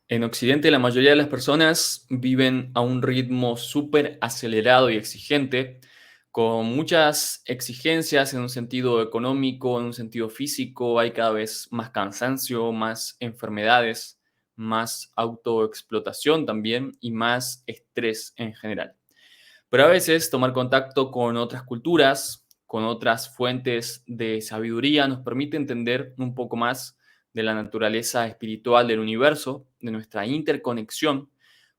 En Occidente, la mayoría de las personas viven a un ritmo súper acelerado y exigente, con muchas exigencias en un sentido económico, en un sentido físico. Hay cada vez más cansancio, más enfermedades, más autoexplotación también y más estrés en general. Pero a veces tomar contacto con otras culturas, con otras fuentes de sabiduría, nos permite entender un poco más de la naturaleza espiritual del universo, de nuestra interconexión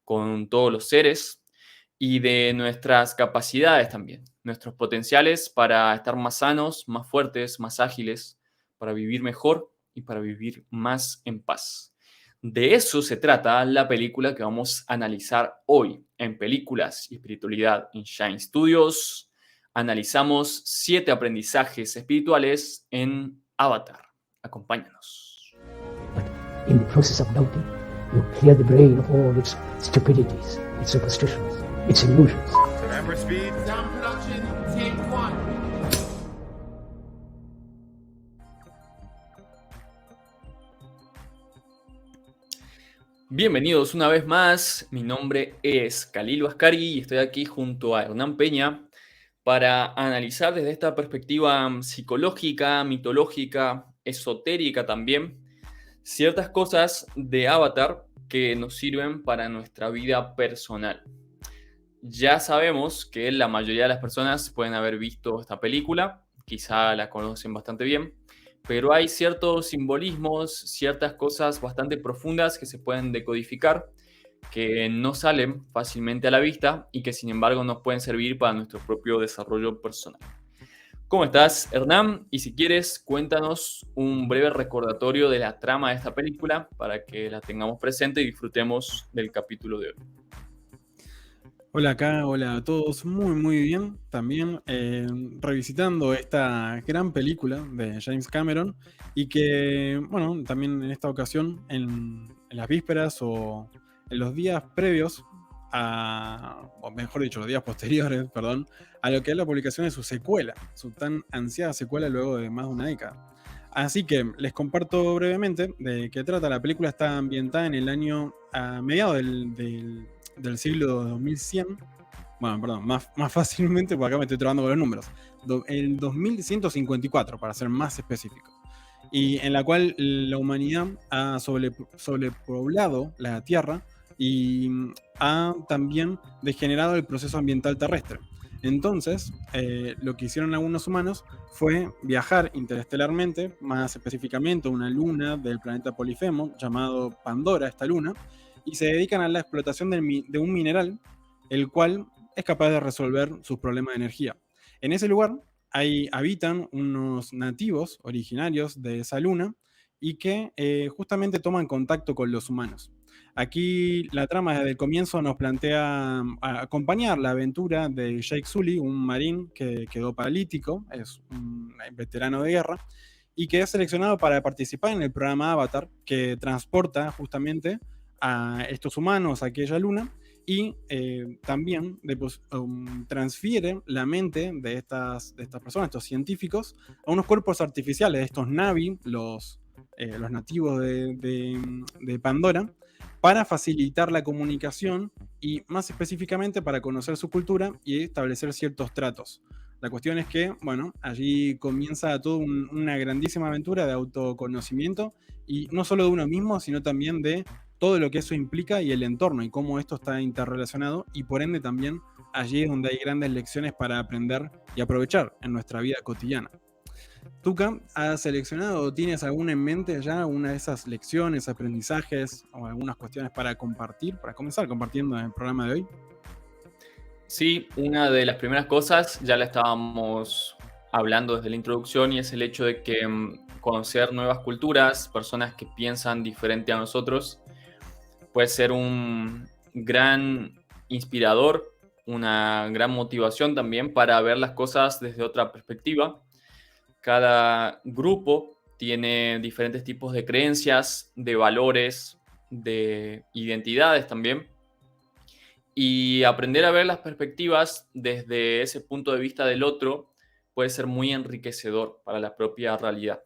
con todos los seres y de nuestras capacidades también, nuestros potenciales para estar más sanos, más fuertes, más ágiles, para vivir mejor y para vivir más en paz. De eso se trata la película que vamos a analizar hoy en Películas y Espiritualidad en Shine Studios. Analizamos 7 aprendizajes espirituales en Avatar. Acompáñanos. But in the process of doubting, you clear the brain of all its stupidities, its superstitions, its illusions. Camera speed. Sound production, take one. Bienvenidos una vez más. Mi nombre es Khalil Baskari y estoy aquí junto a Hernán Peña para analizar desde esta perspectiva psicológica, mitológica, esotérica también, ciertas cosas de Avatar que nos sirven para nuestra vida personal. Ya sabemos que la mayoría de las personas pueden haber visto esta película, quizá la conocen bastante bien, pero hay ciertos simbolismos, ciertas cosas bastante profundas que se pueden decodificar, que no salen fácilmente a la vista y que sin embargo nos pueden servir para nuestro propio desarrollo personal. ¿Cómo estás, Hernán? Y si quieres, cuéntanos un breve recordatorio de la trama de esta película para que la tengamos presente y disfrutemos del capítulo de hoy. Hola acá, hola a todos, muy bien. También revisitando esta gran película de James Cameron y que, bueno, también en esta ocasión, en las vísperas o en los días previos o mejor dicho, los días posteriores, perdón, a lo que es la publicación de su secuela, su tan ansiada secuela luego de más de una década. Así que les comparto brevemente de qué trata. La película está ambientada en el año a mediados del siglo 2100. Bueno, perdón, más fácilmente, porque acá me estoy trabando con los números. El 2154, para ser más específico. Y en la cual la humanidad ha sobrepoblado la Tierra y ha también degenerado el proceso ambiental terrestre. Entonces, lo que hicieron algunos humanos fue viajar interestelarmente, más específicamente a una luna del planeta Polifemo, llamado Pandora, esta luna, y se dedican a la explotación de un mineral, el cual es capaz de resolver sus problemas de energía. En ese lugar habitan unos nativos originarios de esa luna y que justamente toman contacto con los humanos. Aquí la trama desde el comienzo nos plantea acompañar la aventura de Jake Sully, un marín que quedó paralítico, es un veterano de guerra, y que es seleccionado para participar en el programa Avatar, que transporta justamente a estos humanos a aquella luna y también transfiere la mente de estas personas, estos científicos, a unos cuerpos artificiales, estos Navi, los nativos de Pandora, para facilitar la comunicación y más específicamente para conocer su cultura y establecer ciertos tratos. La cuestión es que, bueno, allí comienza toda una grandísima aventura de autoconocimiento y no solo de uno mismo, sino también de todo lo que eso implica y el entorno y cómo esto está interrelacionado y por ende también allí es donde hay grandes lecciones para aprender y aprovechar en nuestra vida cotidiana. Tuca, ¿has seleccionado o tienes alguna en mente ya, una de esas lecciones, aprendizajes o algunas cuestiones para compartir, para comenzar compartiendo en el programa de hoy? Sí, una de las primeras cosas ya la estábamos hablando desde la introducción y es el hecho de que conocer nuevas culturas, personas que piensan diferente a nosotros, puede ser un gran inspirador, una gran motivación también para ver las cosas desde otra perspectiva. Cada grupo tiene diferentes tipos de creencias, de valores, de identidades también. Y aprender a ver las perspectivas desde ese punto de vista del otro puede ser muy enriquecedor para la propia realidad.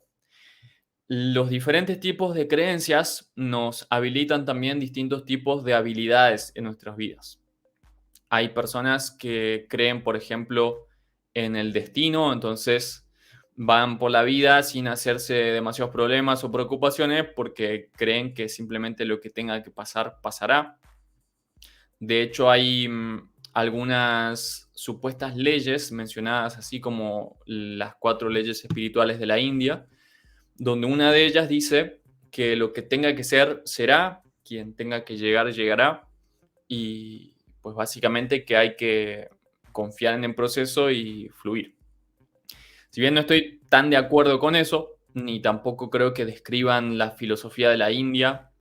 Los diferentes tipos de creencias nos habilitan también distintos tipos de habilidades en nuestras vidas. Hay personas que creen, por ejemplo, en el destino, entonces van por la vida sin hacerse demasiados problemas o preocupaciones porque creen que simplemente lo que tenga que pasar, pasará. De hecho, hay algunas supuestas leyes mencionadas, así como las 4 leyes espirituales de la India, donde una de ellas dice que lo que tenga que ser, será, quien tenga que llegar, llegará, y pues básicamente que hay que confiar en el proceso y fluir. Si bien no estoy tan de acuerdo con eso, ni tampoco creo que describan la filosofía de la India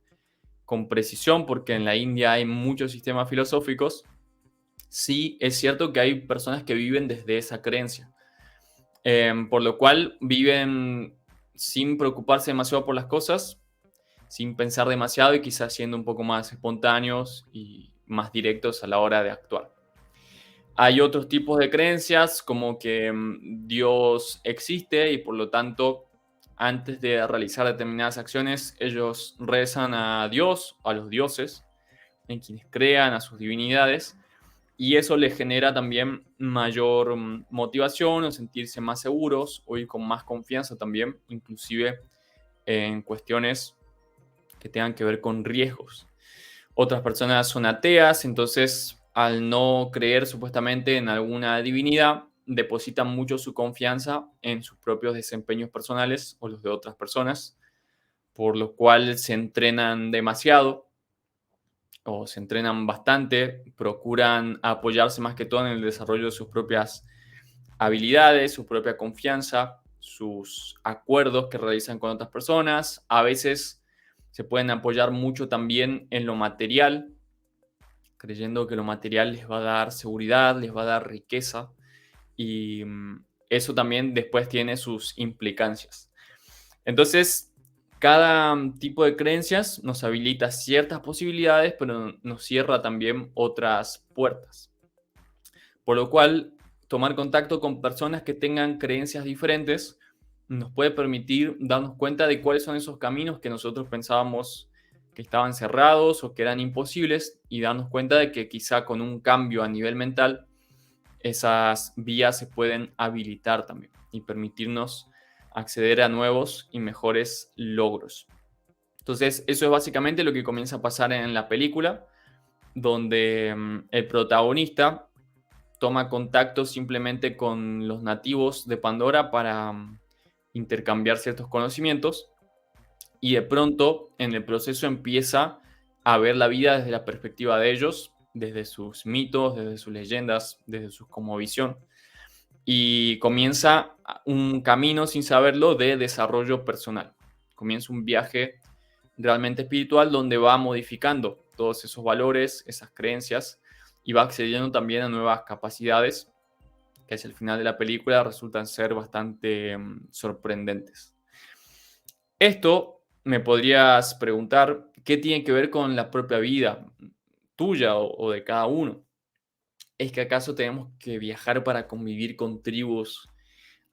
con precisión, porque en la India hay muchos sistemas filosóficos, sí es cierto que hay personas que viven desde esa creencia. Por lo cual viven sin preocuparse demasiado por las cosas, sin pensar demasiado y quizás siendo un poco más espontáneos y más directos a la hora de actuar. Hay otros tipos de creencias como que Dios existe y por lo tanto antes de realizar determinadas acciones ellos rezan a Dios, a los dioses, en quienes crean, a sus divinidades, y eso les genera también mayor motivación o sentirse más seguros o ir con más confianza también, inclusive en cuestiones que tengan que ver con riesgos. Otras personas son ateas, entonces al no creer supuestamente en alguna divinidad, depositan mucho su confianza en sus propios desempeños personales o los de otras personas, por lo cual se entrenan demasiado o se entrenan bastante, procuran apoyarse más que todo en el desarrollo de sus propias habilidades, su propia confianza, sus acuerdos que realizan con otras personas. A veces se pueden apoyar mucho también en lo material, creyendo que lo material les va a dar seguridad, les va a dar riqueza y eso también después tiene sus implicancias. Entonces, cada tipo de creencias nos habilita ciertas posibilidades, pero nos cierra también otras puertas. Por lo cual, tomar contacto con personas que tengan creencias diferentes nos puede permitir darnos cuenta de cuáles son esos caminos que nosotros pensábamos que estaban cerrados o que eran imposibles y darnos cuenta de que quizá con un cambio a nivel mental esas vías se pueden habilitar también y permitirnos acceder a nuevos y mejores logros. Entonces, eso es básicamente lo que comienza a pasar en la película, donde el protagonista toma contacto simplemente con los nativos de Pandora para intercambiar ciertos conocimientos y de pronto en el proceso empieza a ver la vida desde la perspectiva de ellos, desde sus mitos, desde sus leyendas, desde su cosmovisión y comienza un camino sin saberlo de desarrollo personal. Comienza un viaje realmente espiritual donde va modificando todos esos valores, esas creencias y va accediendo también a nuevas capacidades que hacia el final de la película resultan ser bastante sorprendentes. Esto me podrías preguntar, ¿qué tiene que ver con la propia vida tuya o de cada uno? ¿Es que acaso tenemos que viajar para convivir con tribus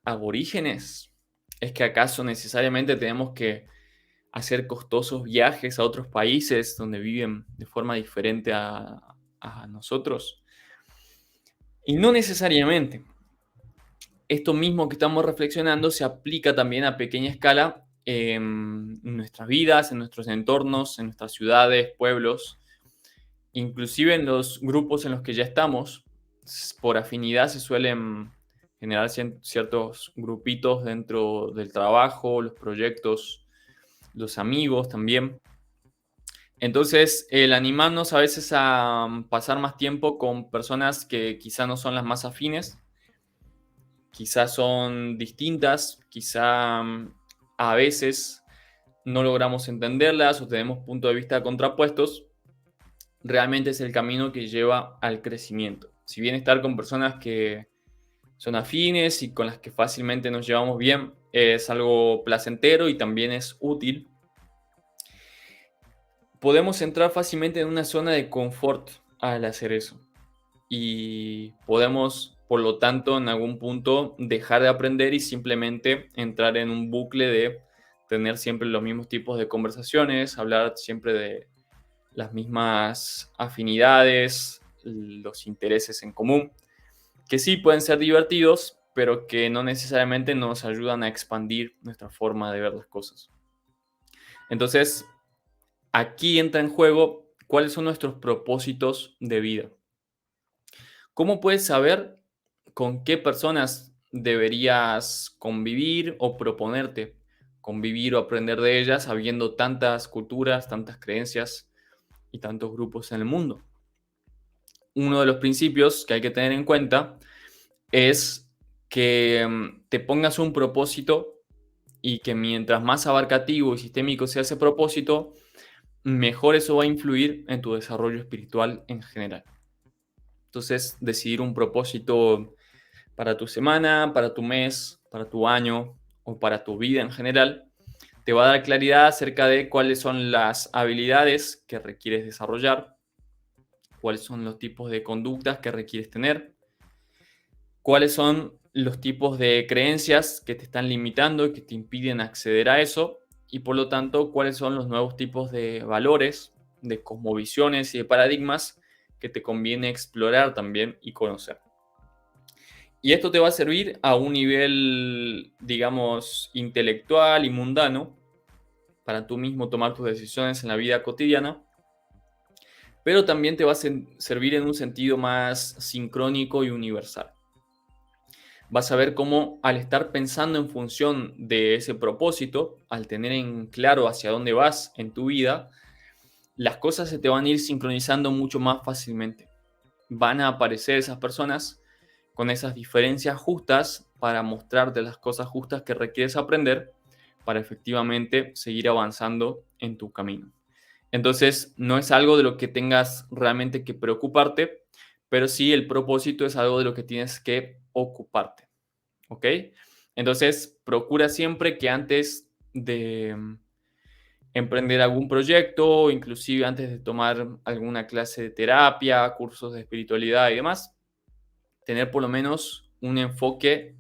aborígenes? ¿Es que acaso necesariamente tenemos que hacer costosos viajes a otros países donde viven de forma diferente a nosotros? Y no necesariamente. Esto mismo que estamos reflexionando se aplica también a pequeña escala en nuestras vidas, en nuestros entornos, en nuestras ciudades, pueblos, inclusive en los grupos en los que ya estamos. Por afinidad se suelen generar ciertos grupitos dentro del trabajo, los proyectos, los amigos también. Entonces, el animarnos a veces a pasar más tiempo con personas que quizá no son las más afines, quizá son distintas, quizá a veces no logramos entenderlas o tenemos puntos de vista contrapuestos, realmente es el camino que lleva al crecimiento. Si bien estar con personas que son afines y con las que fácilmente nos llevamos bien es algo placentero y también es útil, podemos entrar fácilmente en una zona de confort al hacer eso. Y podemos, por lo tanto, en algún punto dejar de aprender y simplemente entrar en un bucle de tener siempre los mismos tipos de conversaciones, hablar siempre de las mismas afinidades, los intereses en común, que sí pueden ser divertidos, pero que no necesariamente nos ayudan a expandir nuestra forma de ver las cosas. Entonces, aquí entra en juego cuáles son nuestros propósitos de vida. ¿Cómo puedes saber con qué personas deberías convivir o proponerte convivir o aprender de ellas, habiendo tantas culturas, tantas creencias y tantos grupos en el mundo? Uno de los principios que hay que tener en cuenta es que te pongas un propósito y que mientras más abarcativo y sistémico sea ese propósito, mejor eso va a influir en tu desarrollo espiritual en general. Entonces, decidir un propósito para tu semana, para tu mes, para tu año o para tu vida en general, te va a dar claridad acerca de cuáles son las habilidades que requieres desarrollar, cuáles son los tipos de conductas que requieres tener, cuáles son los tipos de creencias que te están limitando y que te impiden acceder a eso, y por lo tanto, cuáles son los nuevos tipos de valores, de cosmovisiones y de paradigmas que te conviene explorar también y conocer. Y esto te va a servir a un nivel, digamos, intelectual y mundano para tú mismo tomar tus decisiones en la vida cotidiana, pero también te va a servir en un sentido más sincrónico y universal. Vas a ver cómo al estar pensando en función de ese propósito, al tener en claro hacia dónde vas en tu vida, las cosas se te van a ir sincronizando mucho más fácilmente. Van a aparecer esas personas con esas diferencias justas para mostrarte las cosas justas que requieres aprender para efectivamente seguir avanzando en tu camino. Entonces, no es algo de lo que tengas realmente que preocuparte, pero sí el propósito es algo de lo que tienes que ocuparte. ¿Ok? Entonces, procura siempre que antes de emprender algún proyecto, inclusive antes de tomar alguna clase de terapia, cursos de espiritualidad y demás, tener por lo menos un enfoque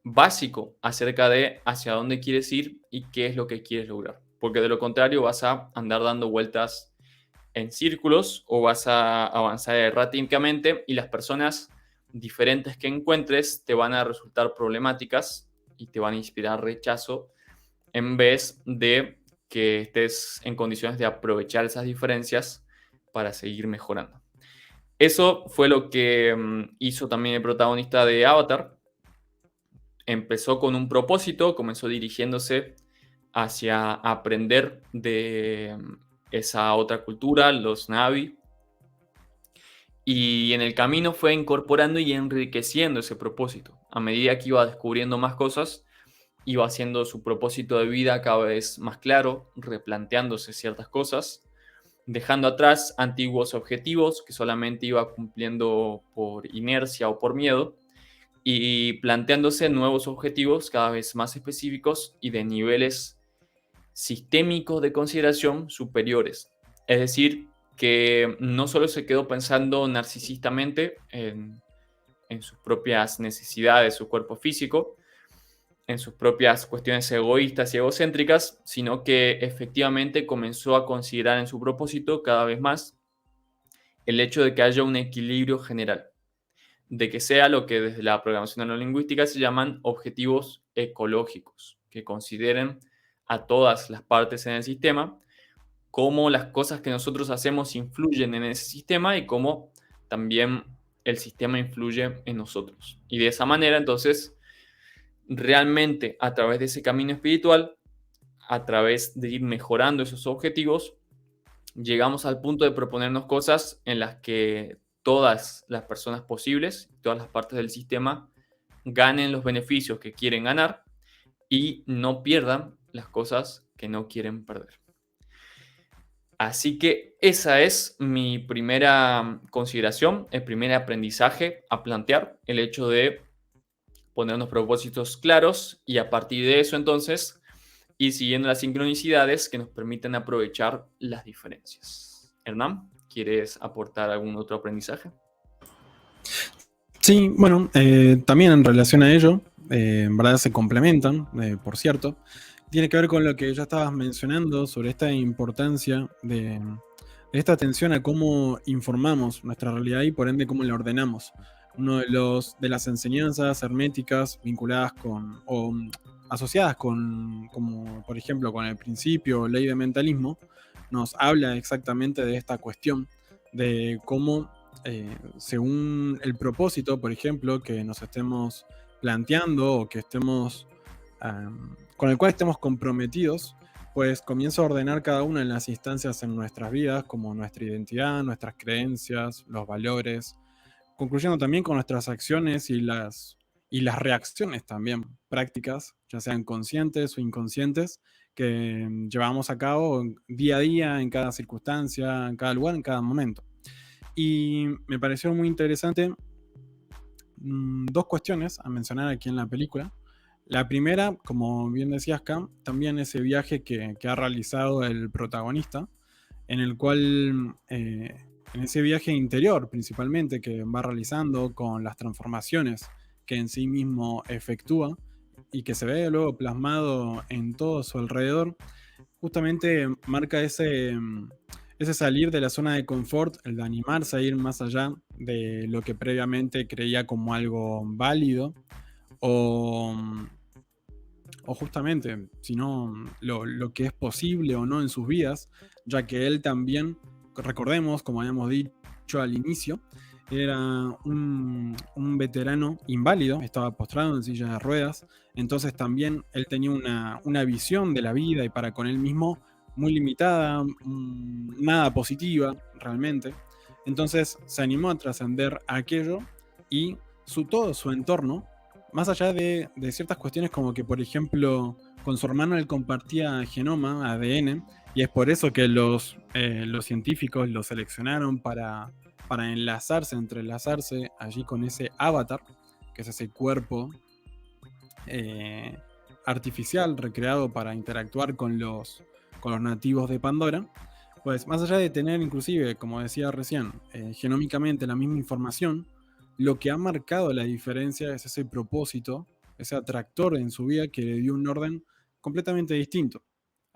básico acerca de hacia dónde quieres ir y qué es lo que quieres lograr. Porque de lo contrario vas a andar dando vueltas en círculos o vas a avanzar erráticamente y las personas diferentes que encuentres te van a resultar problemáticas y te van a inspirar rechazo en vez de que estés en condiciones de aprovechar esas diferencias para seguir mejorando. Eso fue lo que hizo también el protagonista de Avatar. Empezó con un propósito, comenzó dirigiéndose hacia aprender de esa otra cultura, los Na'vi, y en el camino fue incorporando y enriqueciendo ese propósito. A medida que iba descubriendo más cosas, iba haciendo su propósito de vida cada vez más claro, replanteándose ciertas cosas, dejando atrás antiguos objetivos que solamente iba cumpliendo por inercia o por miedo, y planteándose nuevos objetivos cada vez más específicos y de niveles sistémicos de consideración superiores. Es decir, que no solo se quedó pensando narcisistamente en sus propias necesidades, su cuerpo físico, en sus propias cuestiones egoístas y egocéntricas, sino que efectivamente comenzó a considerar en su propósito cada vez más el hecho de que haya un equilibrio general, de que sea lo que desde la programación neurolingüística se llaman objetivos ecológicos, que consideren a todas las partes en el sistema, cómo las cosas que nosotros hacemos influyen en ese sistema y cómo también el sistema influye en nosotros. Y de esa manera, entonces, realmente a través de ese camino espiritual, a través de ir mejorando esos objetivos, llegamos al punto de proponernos cosas en las que todas las personas posibles, todas las partes del sistema, ganen los beneficios que quieren ganar y no pierdan las cosas que no quieren perder. Así que esa es mi primera consideración, el primer aprendizaje a plantear, el hecho de ponernos propósitos claros y a partir de eso entonces ir siguiendo las sincronicidades que nos permiten aprovechar las diferencias. Hernán, ¿quieres aportar algún otro aprendizaje? Sí, bueno, también en relación a ello, en verdad se complementan, por cierto. tiene que ver con lo que ya estabas mencionando sobre esta importancia de esta atención a cómo informamos nuestra realidad y por ende cómo la ordenamos. Uno de las enseñanzas herméticas vinculadas con o asociadas con, como por ejemplo con el principio o ley de mentalismo, nos habla exactamente de esta cuestión, de cómo según el propósito, por ejemplo, que nos estemos planteando o que estemos con el cual estemos comprometidos, pues comienza a ordenar cada una de las instancias en nuestras vidas, como nuestra identidad, nuestras creencias, los valores, concluyendo también con nuestras acciones y las reacciones también prácticas, ya sean conscientes o inconscientes, que llevamos a cabo día a día, en cada circunstancia, en cada lugar, en cada momento. Y me pareció muy interesante dos cuestiones a mencionar aquí en la película. La primera, como bien decías, Cam, también ese viaje que ha realizado el protagonista, en el cual, en ese viaje interior principalmente que va realizando con las transformaciones que en sí mismo efectúa y que se ve luego plasmado en todo su alrededor, justamente marca ese salir de la zona de confort, el de animarse a ir más allá de lo que previamente creía como algo válido o, o justamente, sino lo que es posible o no en sus vidas, ya que él también, recordemos, como habíamos dicho al inicio, era un veterano inválido, estaba postrado en silla de ruedas, entonces también él tenía una visión de la vida y para con él mismo muy limitada, nada positiva realmente. Entonces se animó a trascender aquello y todo su entorno, más allá de ciertas cuestiones como que, por ejemplo, con su hermano él compartía genoma, ADN, y es por eso que los científicos lo seleccionaron para entrelazarse allí con ese avatar, que es ese cuerpo artificial recreado para interactuar con los nativos de Pandora. Pues más allá de tener inclusive, como decía recién, genómicamente la misma información, lo que ha marcado la diferencia es ese propósito, ese atractor en su vida que le dio un orden completamente distinto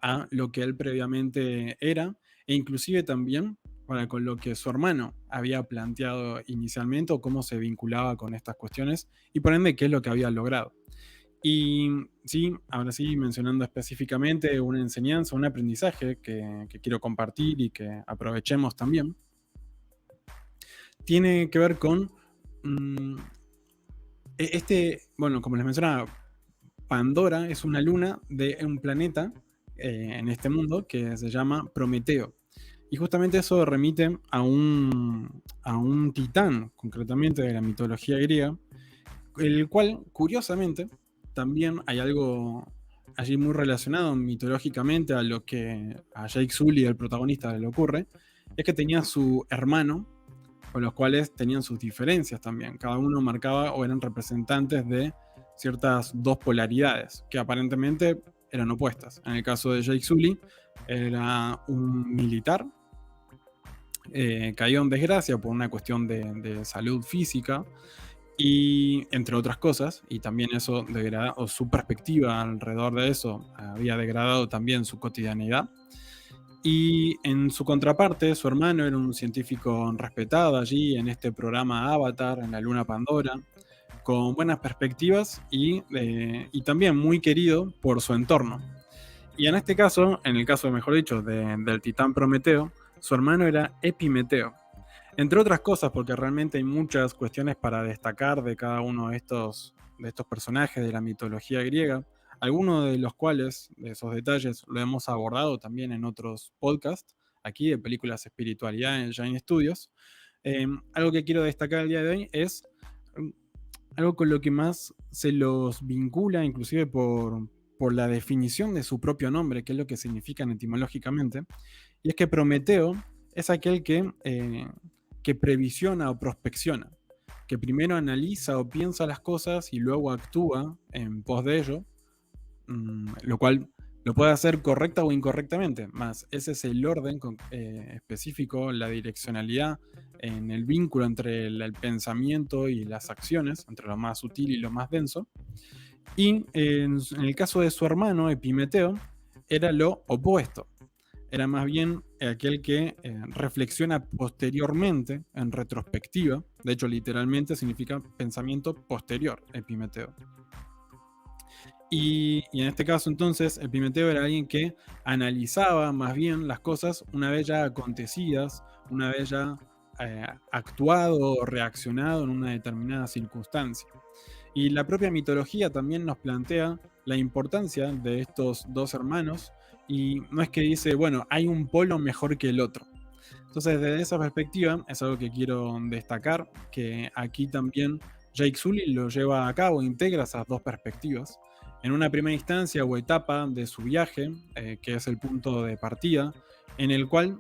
a lo que él previamente era, e inclusive también para con lo que su hermano había planteado inicialmente o cómo se vinculaba con estas cuestiones y por ende qué es lo que había logrado. Y sí, ahora sí, mencionando específicamente una enseñanza, un aprendizaje que quiero compartir y que aprovechemos también, tiene que ver con bueno, como les mencionaba, Pandora es una luna de un planeta en este mundo que se llama Prometeo. Y justamente eso remite a un titán, concretamente de la mitología griega, el cual, curiosamente, también hay algo allí muy relacionado mitológicamente a lo que a Jake Sully, el protagonista, le ocurre, es que tenía su hermano, con los cuales tenían sus diferencias también. Cada uno marcaba o eran representantes de ciertas dos polaridades, que aparentemente eran opuestas. En el caso de Jake Sully, era un militar, cayó en desgracia por una cuestión de salud física, y entre otras cosas, y también eso degradó, o su perspectiva alrededor de eso había degradado también su cotidianidad. Y en su contraparte, su hermano era un científico respetado allí en este programa Avatar, en la luna Pandora, con buenas perspectivas y también muy querido por su entorno. Y en este caso, en el caso, mejor dicho, del titán Prometeo, su hermano era Epimeteo. Entre otras cosas, porque realmente hay muchas cuestiones para destacar de cada uno de estos personajes de la mitología griega, algunos de los cuales, de esos detalles, lo hemos abordado también en otros podcasts, aquí de Películas Espiritualidad en Shine Studios. Algo que quiero destacar el día de hoy es algo con lo que más se los vincula, inclusive por la definición de su propio nombre, que es lo que significan etimológicamente, y es que Prometeo es aquel que previsiona o prospecciona, que primero analiza o piensa las cosas y luego actúa en pos de ello, lo cual lo puede hacer correcta o incorrectamente, más ese es el orden específico, la direccionalidad en el vínculo entre el pensamiento y las acciones, entre lo más sutil y lo más denso. Y en el caso de su hermano, Epimeteo, era lo opuesto. Era más bien aquel que reflexiona posteriormente, en retrospectiva. De hecho, literalmente significa pensamiento posterior, Epimeteo. Y en este caso, entonces, Epimeteo era alguien que analizaba más bien las cosas una vez ya acontecidas, una vez ya actuado o reaccionado en una determinada circunstancia. Y la propia mitología también nos plantea la importancia de estos dos hermanos, y no es que dice, bueno, hay un polo mejor que el otro. Entonces, desde esa perspectiva, es algo que quiero destacar, que aquí también Jake Sully lo lleva a cabo, integra esas dos perspectivas. En una primera instancia o etapa de su viaje, que es el punto de partida, en el cual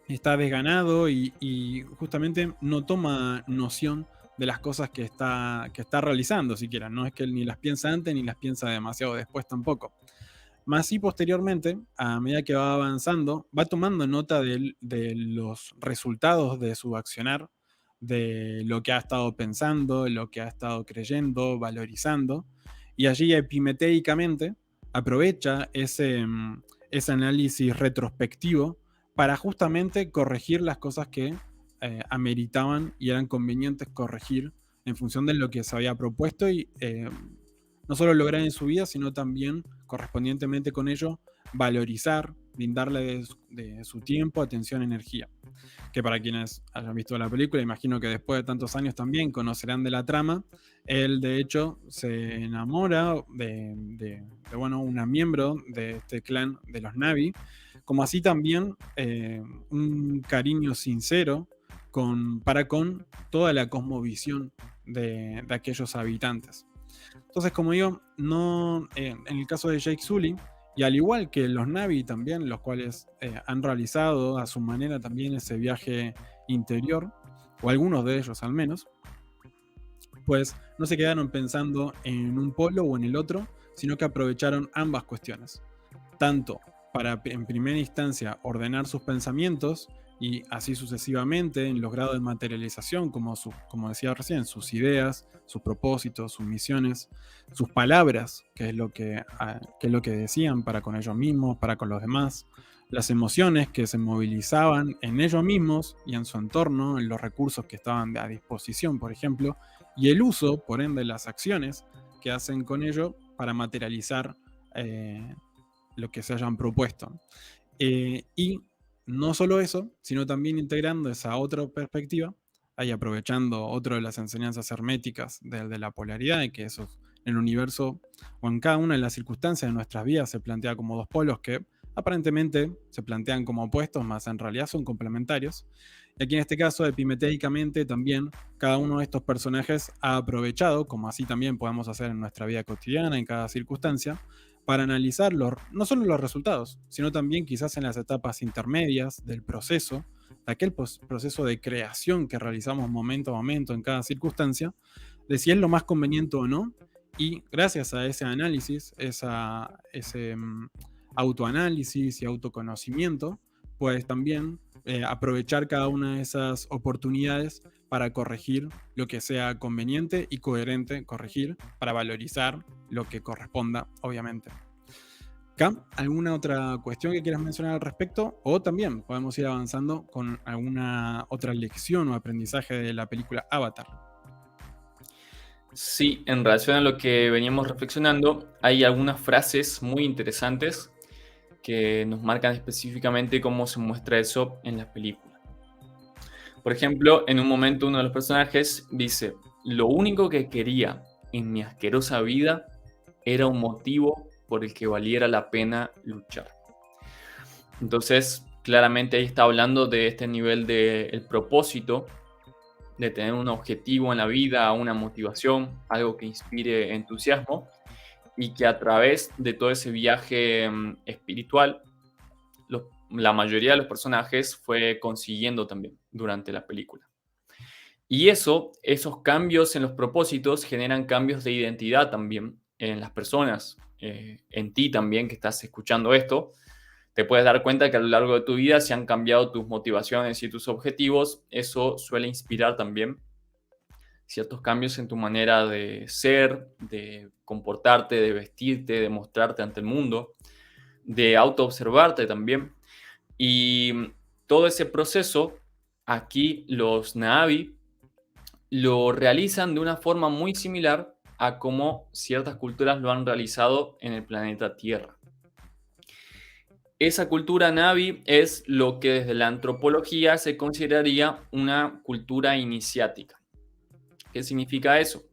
está desganado y justamente no toma noción de las cosas que está realizando siquiera. No es que él ni las piensa antes ni las piensa demasiado después tampoco. Más sí posteriormente, a medida que va avanzando, va tomando nota de los resultados de su accionar, de lo que ha estado pensando, lo que ha estado creyendo, valorizando, y allí epimeteicamente aprovecha ese análisis retrospectivo para justamente corregir las cosas que ameritaban y eran convenientes corregir en función de lo que se había propuesto y no solo lograr en su vida, sino también correspondientemente con ello valorizar, brindarle de su tiempo, atención, energía. Que para quienes hayan visto la película, imagino que después de tantos años también conocerán de la trama. Él de hecho se enamora bueno, una miembro de este clan de los Na'vi, como así también un cariño sincero para con toda la cosmovisión de aquellos habitantes. Entonces, como digo, no, en el caso de Jake Sully, y al igual que los Na'vi también, los cuales han realizado a su manera también ese viaje interior, o algunos de ellos al menos, pues no se quedaron pensando en un polo o en el otro, sino que aprovecharon ambas cuestiones. Tanto para, en primera instancia, ordenar sus pensamientos y así sucesivamente en los grados de materialización, como decía recién, sus ideas, sus propósitos, sus misiones, sus palabras, que es lo que decían para con ellos mismos, para con los demás, las emociones que se movilizaban en ellos mismos y en su entorno, en los recursos que estaban a disposición, por ejemplo, y el uso, por ende, las acciones que hacen con ello para materializar lo que se hayan propuesto. Y no solo eso, sino también integrando esa otra perspectiva, ahí aprovechando otra de las enseñanzas herméticas de la polaridad, y que eso en el universo o en cada una de las circunstancias de nuestras vidas se plantea como dos polos que aparentemente se plantean como opuestos, más en realidad son complementarios. Y aquí en este caso, epimeteicamente, también cada uno de estos personajes ha aprovechado, como así también podemos hacer en nuestra vida cotidiana, en cada circunstancia, para analizar no solo los resultados, sino también quizás en las etapas intermedias del proceso, de aquel proceso de creación que realizamos momento a momento en cada circunstancia, de si es lo más conveniente o no, y gracias a ese análisis, ese autoanálisis y autoconocimiento, pues también aprovechar cada una de esas oportunidades para corregir lo que sea conveniente y coherente corregir, para valorizar lo que corresponda, obviamente. Cam, ¿alguna otra cuestión que quieras mencionar al respecto? O también podemos ir avanzando con alguna otra lección o aprendizaje de la película Avatar. Sí, en relación a lo que veníamos reflexionando, hay algunas frases muy interesantes que nos marcan específicamente cómo se muestra eso en la película. Por ejemplo, en un momento uno de los personajes dice: lo único que quería en mi asquerosa vida era un motivo por el que valiera la pena luchar. Entonces, claramente ahí está hablando de este nivel del propósito, de tener un objetivo en la vida, una motivación, algo que inspire entusiasmo, y que a través de todo ese viaje espiritual, la mayoría de los personajes fue consiguiendo también durante la película. Y esos cambios en los propósitos generan cambios de identidad también en las personas, en ti también que estás escuchando esto. Te puedes dar cuenta que a lo largo de tu vida, si han cambiado tus motivaciones y tus objetivos, eso suele inspirar también ciertos cambios en tu manera de ser, de comportarte, de vestirte, de mostrarte ante el mundo, de autoobservarte también. Y todo ese proceso, aquí los Na'vi lo realizan de una forma muy similar a cómo ciertas culturas lo han realizado en el planeta Tierra. Esa cultura Na'vi es lo que desde la antropología se consideraría una cultura iniciática. ¿Qué significa eso?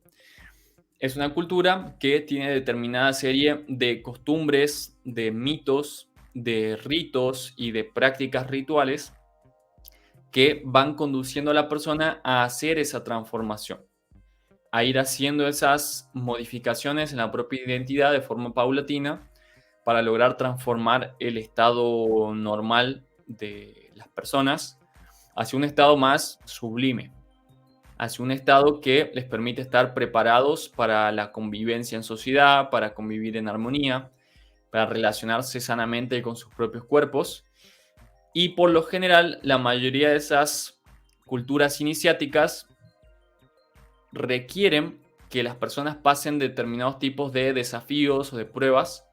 Es una cultura que tiene determinada serie de costumbres, de mitos, de ritos y de prácticas rituales que van conduciendo a la persona a hacer esa transformación, a ir haciendo esas modificaciones en la propia identidad de forma paulatina para lograr transformar el estado normal de las personas hacia un estado más sublime, hacia un estado que les permite estar preparados para la convivencia en sociedad, para convivir en armonía, para relacionarse sanamente con sus propios cuerpos. Y por lo general, la mayoría de esas culturas iniciáticas requieren que las personas pasen determinados tipos de desafíos o de pruebas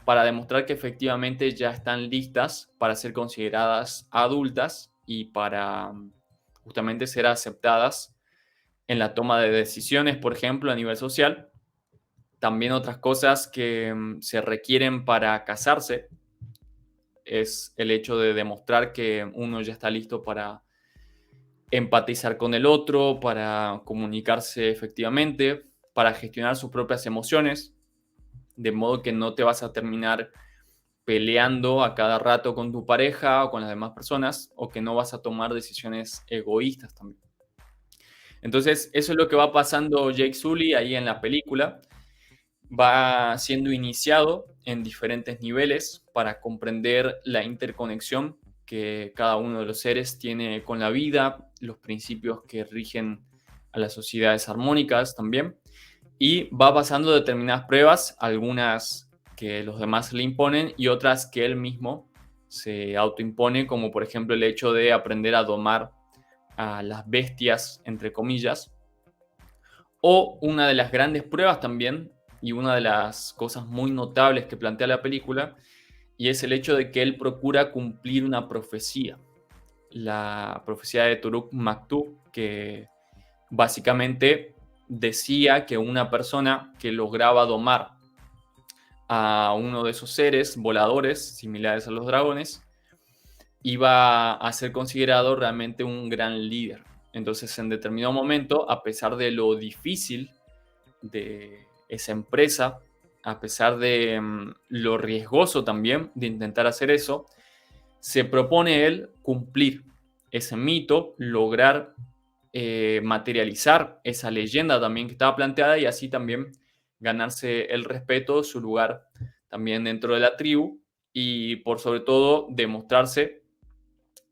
para demostrar que efectivamente ya están listas para ser consideradas adultas y para justamente ser aceptadas en la toma de decisiones, por ejemplo, a nivel social. También otras cosas que se requieren para casarse es el hecho de demostrar que uno ya está listo para empatizar con el otro, para comunicarse efectivamente, para gestionar sus propias emociones, de modo que no te vas a terminar peleando a cada rato con tu pareja o con las demás personas, o que no vas a tomar decisiones egoístas también. Entonces, eso es lo que va pasando Jake Sully ahí en la película. Va siendo iniciado en diferentes niveles para comprender la interconexión que cada uno de los seres tiene con la vida, los principios que rigen a las sociedades armónicas también, y va pasando determinadas pruebas, algunas que los demás le imponen y otras que él mismo se autoimpone, como por ejemplo el hecho de aprender a domar a las bestias, entre comillas, o una de las grandes pruebas también, y una de las cosas muy notables que plantea la película, y es el hecho de que él procura cumplir una profecía, la profecía de Turuk Maktub, que básicamente decía que una persona que lograba domar a uno de esos seres voladores similares a los dragones iba a ser considerado realmente un gran líder. Entonces, en determinado momento, a pesar de lo difícil de esa empresa, a pesar de lo riesgoso también de intentar hacer eso, se propone él cumplir ese mito, lograr materializar esa leyenda también que estaba planteada y así también ganarse el respeto, su lugar también dentro de la tribu y por sobre todo demostrarse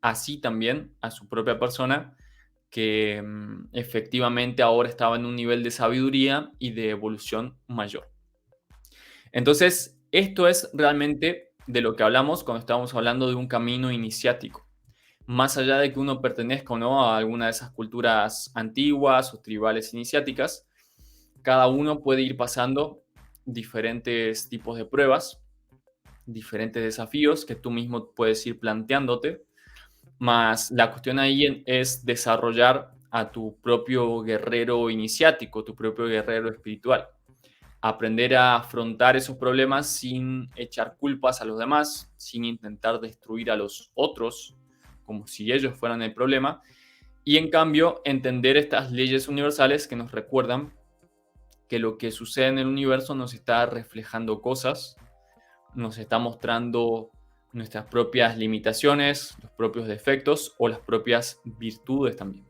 así también a su propia persona que efectivamente ahora estaba en un nivel de sabiduría y de evolución mayor. Entonces, esto es realmente de lo que hablamos cuando estábamos hablando de un camino iniciático. Más allá de que uno pertenezca o no a alguna de esas culturas antiguas o tribales iniciáticas, cada uno puede ir pasando diferentes tipos de pruebas, diferentes desafíos que tú mismo puedes ir planteándote, más la cuestión ahí es desarrollar a tu propio guerrero iniciático, tu propio guerrero espiritual. Aprender a afrontar esos problemas sin echar culpas a los demás, sin intentar destruir a los otros, como si ellos fueran el problema, y en cambio entender estas leyes universales que nos recuerdan que lo que sucede en el universo nos está reflejando cosas, nos está mostrando nuestras propias limitaciones, los propios defectos o las propias virtudes también.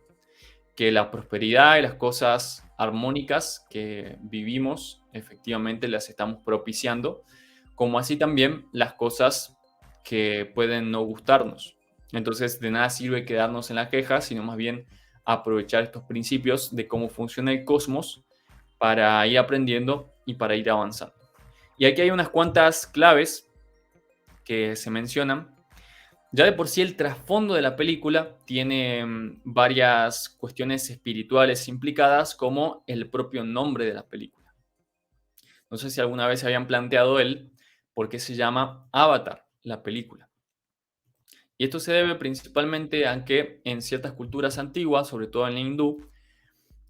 Que la prosperidad y las cosas armónicas que vivimos efectivamente las estamos propiciando, como así también las cosas que pueden no gustarnos. Entonces de nada sirve quedarnos en la queja, sino más bien aprovechar estos principios de cómo funciona el cosmos para ir aprendiendo y para ir avanzando. Y aquí hay unas cuantas claves que se mencionan Ya de por sí el trasfondo de la película tiene varias cuestiones espirituales implicadas, como el propio nombre de la película. No sé si alguna vez se habían planteado él por qué se llama Avatar, la película. Y esto se debe principalmente a que en ciertas culturas antiguas, sobre todo en la hindú,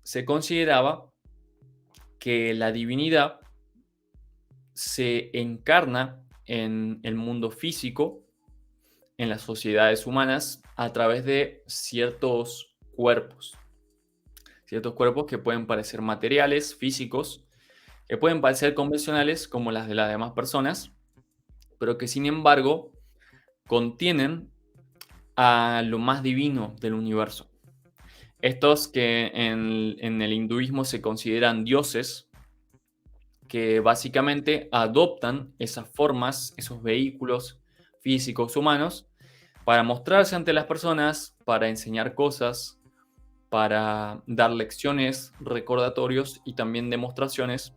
se consideraba que la divinidad se encarna en el mundo físico, en las sociedades humanas, a través de ciertos cuerpos que pueden parecer materiales, físicos, que pueden parecer convencionales como las de las demás personas, pero que sin embargo contienen a lo más divino del universo. Estos que en el hinduismo se consideran dioses, que básicamente adoptan esas formas, esos vehículos físicos humanos, para mostrarse ante las personas, para enseñar cosas, para dar lecciones, recordatorios y también demostraciones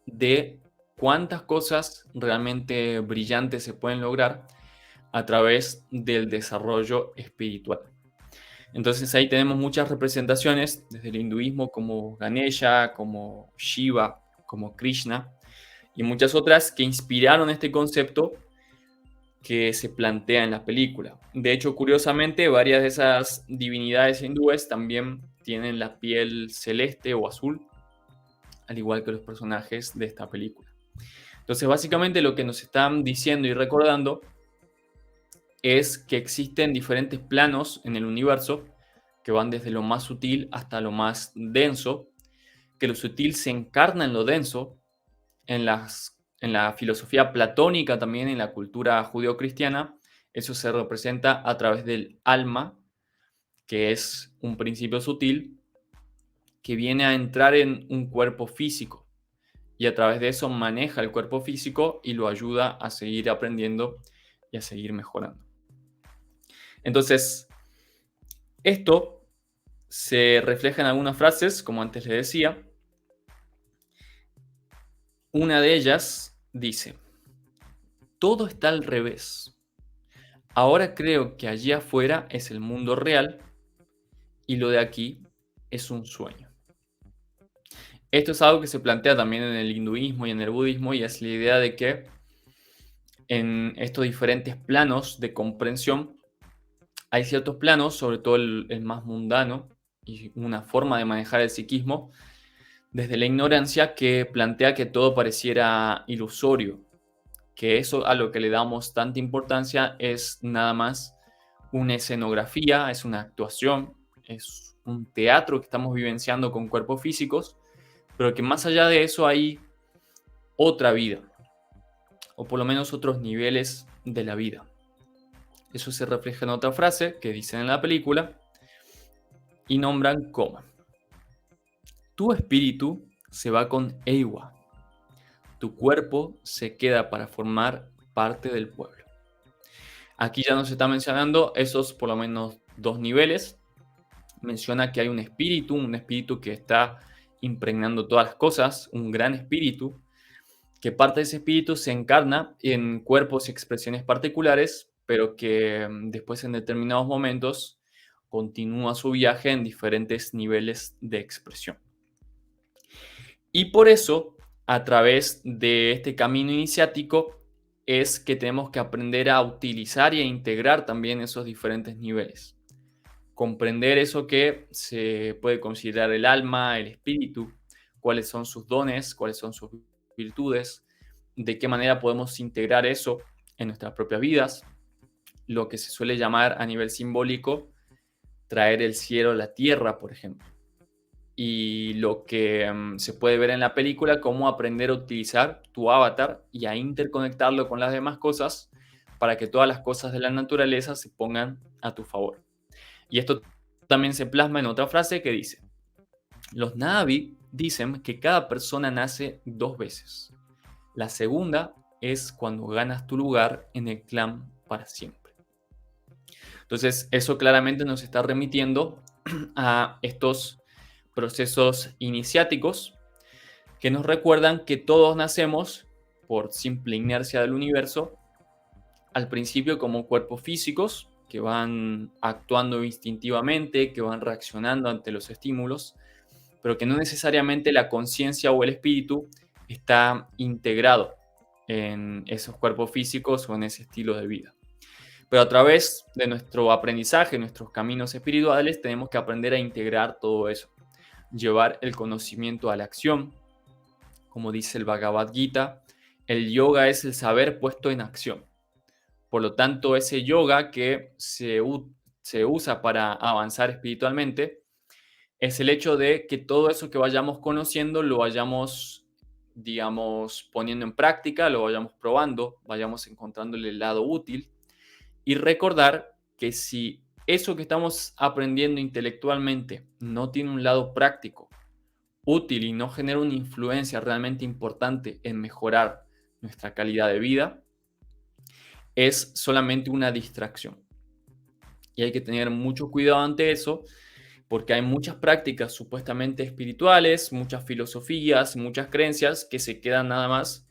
de cuántas cosas realmente brillantes se pueden lograr a través del desarrollo espiritual. Entonces ahí tenemos muchas representaciones desde el hinduismo, como Ganesha, como Shiva, como Krishna, y muchas otras que inspiraron este concepto que se plantea en la película. De hecho, curiosamente, varias de esas divinidades hindúes también tienen la piel celeste o azul, al igual que los personajes de esta película. Entonces, básicamente lo que nos están diciendo y recordando es que existen diferentes planos en el universo que van desde lo más sutil hasta lo más denso, que lo sutil se encarna en lo denso, en la filosofía platónica, también en la cultura judeocristiana, eso se representa a través del alma, que es un principio sutil que viene a entrar en un cuerpo físico y a través de eso maneja el cuerpo físico y lo ayuda a seguir aprendiendo y a seguir mejorando. Entonces, esto se refleja en algunas frases, como antes les decía. Una de ellas dice: todo está al revés. Ahora creo que allí afuera es el mundo real y lo de aquí es un sueño. Esto es algo que se plantea también en el hinduismo y en el budismo, y es la idea de que en estos diferentes planos de comprensión hay ciertos planos, sobre todo el más mundano, y una forma de manejar el psiquismo desde la ignorancia, que plantea que todo pareciera ilusorio, que eso a lo que le damos tanta importancia es nada más una escenografía, es una actuación, es un teatro que estamos vivenciando con cuerpos físicos, pero que más allá de eso hay otra vida, o por lo menos otros niveles de la vida. Eso se refleja en otra frase que dicen en la película y nombran como: tu espíritu se va con Eywa, tu cuerpo se queda para formar parte del pueblo. Aquí ya nos está mencionando esos por lo menos dos niveles. Menciona que hay un espíritu que está impregnando todas las cosas, un gran espíritu, que parte de ese espíritu se encarna en cuerpos y expresiones particulares, pero que después en determinados momentos continúa su viaje en diferentes niveles de expresión. Y por eso, a través de este camino iniciático, es que tenemos que aprender a utilizar y a integrar también esos diferentes niveles. Comprender eso que se puede considerar el alma, el espíritu, cuáles son sus dones, cuáles son sus virtudes, de qué manera podemos integrar eso en nuestras propias vidas, lo que se suele llamar a nivel simbólico traer el cielo a la tierra, por ejemplo. Y lo que se puede ver en la película, cómo aprender a utilizar tu avatar y a interconectarlo con las demás cosas para que todas las cosas de la naturaleza se pongan a tu favor. Y esto también se plasma en otra frase que dice: los Na'vi dicen que cada persona nace dos veces. La segunda es cuando ganas tu lugar en el clan para siempre. Entonces, eso claramente nos está remitiendo a estos procesos iniciáticos que nos recuerdan que todos nacemos, por simple inercia del universo, al principio como cuerpos físicos que van actuando instintivamente, que van reaccionando ante los estímulos, pero que no necesariamente la conciencia o el espíritu está integrado en esos cuerpos físicos o en ese estilo de vida. Pero a través de nuestro aprendizaje, nuestros caminos espirituales, tenemos que aprender a integrar todo eso, llevar el conocimiento a la acción. Como dice el Bhagavad Gita, el yoga es el saber puesto en acción. Por lo tanto, ese yoga que se usa para avanzar espiritualmente es el hecho de que todo eso que vayamos conociendo lo vayamos, digamos, poniendo en práctica, lo vayamos probando, vayamos encontrándole el lado útil y recordar que si eso que estamos aprendiendo intelectualmente no tiene un lado práctico, útil y no genera una influencia realmente importante en mejorar nuestra calidad de vida, es solamente una distracción. Y hay que tener mucho cuidado ante eso, porque hay muchas prácticas supuestamente espirituales, muchas filosofías, muchas creencias que se quedan nada más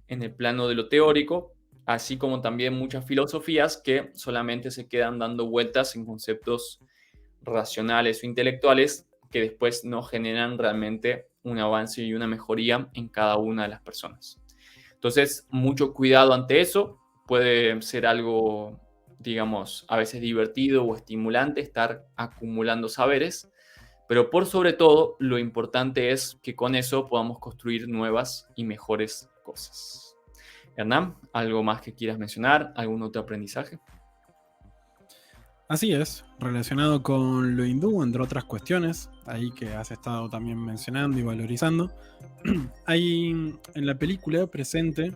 en el plano de lo teórico, así como también muchas filosofías que solamente se quedan dando vueltas en conceptos racionales o intelectuales que después no generan realmente un avance y una mejoría en cada una de las personas. Entonces, mucho cuidado ante eso. Puede ser algo, digamos, a veces divertido o estimulante estar acumulando saberes, pero por sobre todo, lo importante es que con eso podamos construir nuevas y mejores cosas. Hernán, ¿algo más que quieras mencionar? ¿Algún otro aprendizaje? Así es, relacionado con lo hindú, entre otras cuestiones, ahí que has estado también mencionando y valorizando, hay en la película presente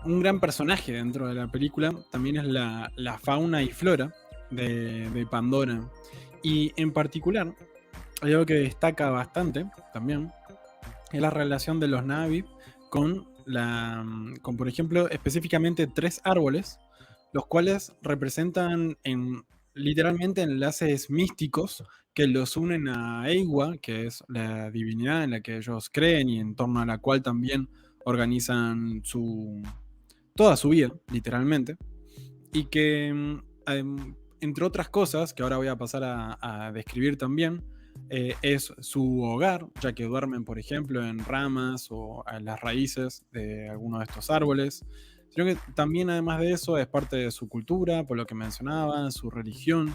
un gran personaje dentro de la película también es la fauna y flora de Pandora. Y en particular, hay algo que destaca bastante también, es la relación de los Na'vi con, por ejemplo, específicamente 3 árboles, los cuales representan literalmente enlaces místicos que los unen a Eywa, que es la divinidad en la que ellos creen y en torno a la cual también organizan toda su vida, literalmente, y que, entre otras cosas, que ahora voy a pasar a describir también, es su hogar, ya que duermen, por ejemplo, en ramas o en las raíces de alguno de estos árboles, sino que también, además de eso, es parte de su cultura, por lo que mencionaba, su religión,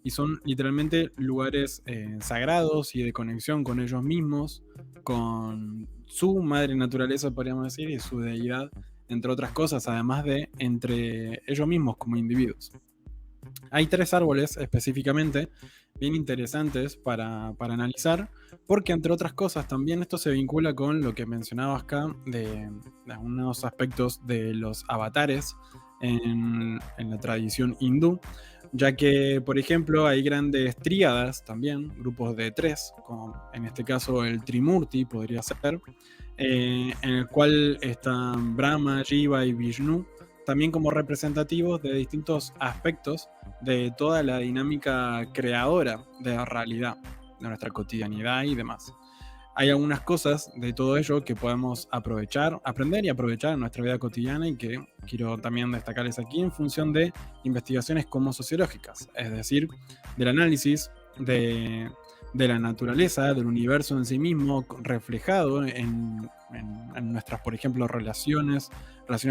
y son literalmente lugares sagrados y de conexión con ellos mismos, con su madre naturaleza, podríamos decir, y su deidad, entre otras cosas, además de entre ellos mismos como individuos. Hay 3 árboles específicamente bien interesantes para analizar, porque entre otras cosas también esto se vincula con lo que mencionabas acá de algunos aspectos de los avatares en la tradición hindú, ya que, por ejemplo, hay grandes tríadas también, grupos de 3, como en este caso el Trimurti podría ser, en el cual están Brahma, Shiva y Vishnu, también como representativos de distintos aspectos de toda la dinámica creadora de la realidad, de nuestra cotidianidad y demás. Hay algunas cosas de todo ello que podemos aprender y aprovechar en nuestra vida cotidiana y que quiero también destacarles aquí en función de investigaciones como sociológicas, es decir, del análisis de la naturaleza, del universo en sí mismo, reflejado en nuestras, por ejemplo, relaciones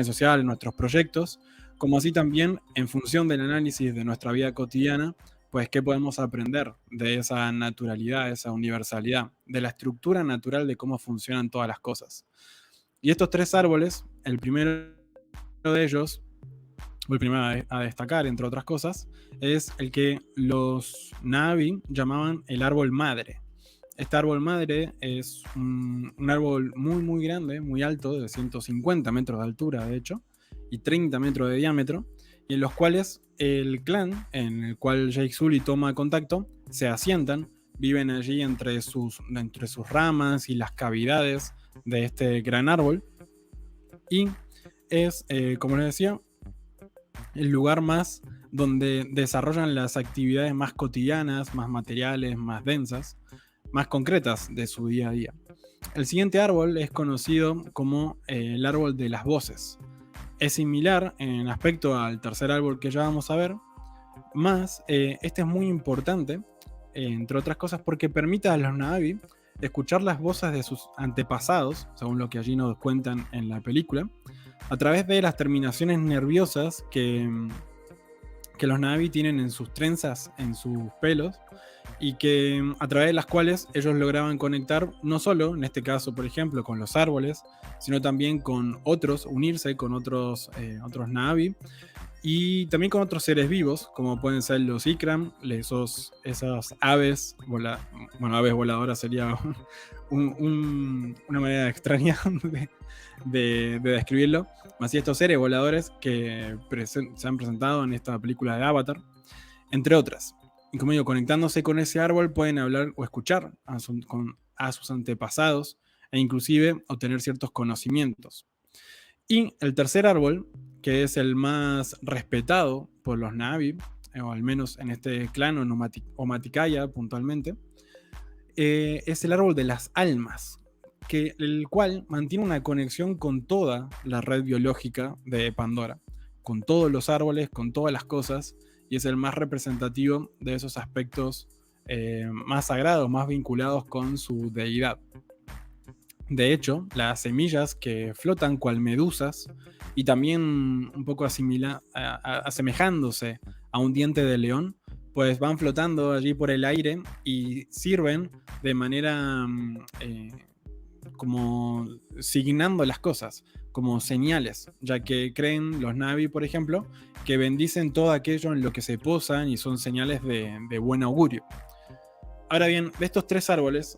sociales, nuestros proyectos, como así también en función del análisis de nuestra vida cotidiana, pues qué podemos aprender de esa naturalidad, esa universalidad, de la estructura natural de cómo funcionan todas las cosas. Y estos 3 árboles, el primero de ellos, o el primero a destacar, entre otras cosas, es el que los Na'vi llamaban el árbol madre. Este árbol madre es un árbol muy muy grande, muy alto, de 150 metros de altura de hecho, y 30 metros de diámetro, y en los cuales el clan en el cual Jake Sully toma contacto se asientan, viven allí entre sus ramas y las cavidades de este gran árbol, y es, como les decía, el lugar más donde desarrollan las actividades más cotidianas, más materiales, más densas, más concretas de su día a día. El siguiente árbol es conocido como el árbol de las voces. Es similar en aspecto al tercer árbol que ya vamos a ver, más este es muy importante, entre otras cosas, porque permite a los Na'vi escuchar las voces de sus antepasados, según lo que allí nos cuentan en la película, a través de las terminaciones nerviosas que los Na'vi tienen en sus trenzas, en sus pelos, y que a través de las cuales ellos lograban conectar no solo, en este caso por ejemplo, con los árboles, sino también con otros, unirse con otros Na'vi, y también con otros seres vivos, como pueden ser los Ikram, esas aves, aves voladoras sería una manera extraña de describirlo, más y estos seres voladores que se han presentado en esta película de Avatar, entre otras. Y como digo, conectándose con ese árbol pueden hablar o escuchar a sus antepasados e inclusive obtener ciertos conocimientos. Y el tercer árbol, que es el más respetado por los Na'vi, o al menos en este clan o Maticaya puntualmente, es el árbol de las almas, el cual mantiene una conexión con toda la red biológica de Pandora, con todos los árboles, con todas las cosas, y es el más representativo de esos aspectos más sagrados, más vinculados con su deidad. De hecho, las semillas que flotan cual medusas y también un poco asemejándose a un diente de león, pues van flotando allí por el aire y sirven de manera como signando las cosas, como señales, ya que creen los Na'vi, por ejemplo, que bendicen todo aquello en lo que se posan y son señales de buen augurio. Ahora bien, de estos tres árboles,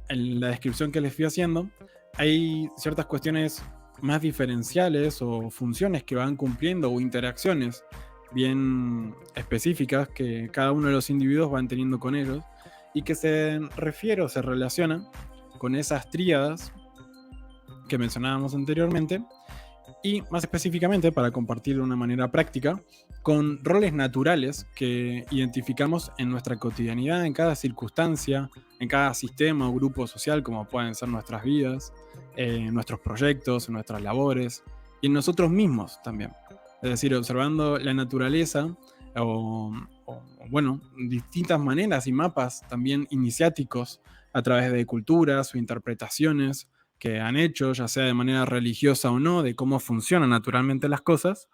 en la descripción que les fui haciendo, hay ciertas cuestiones más diferenciales o funciones que van cumpliendo o interacciones bien específicas que cada uno de los individuos van teniendo con ellos y que se refiere o se relaciona con esas tríadas que mencionábamos anteriormente y más específicamente, para compartir de una manera práctica, con roles naturales que identificamos en nuestra cotidianidad, en cada circunstancia, en cada sistema o grupo social, como pueden ser nuestras vidas, nuestros proyectos, nuestras labores y en nosotros mismos también. Es decir, observando la naturaleza o distintas maneras y mapas también iniciáticos a través de culturas o interpretaciones que han hecho, ya sea de manera religiosa o no, de cómo funcionan naturalmente las cosas,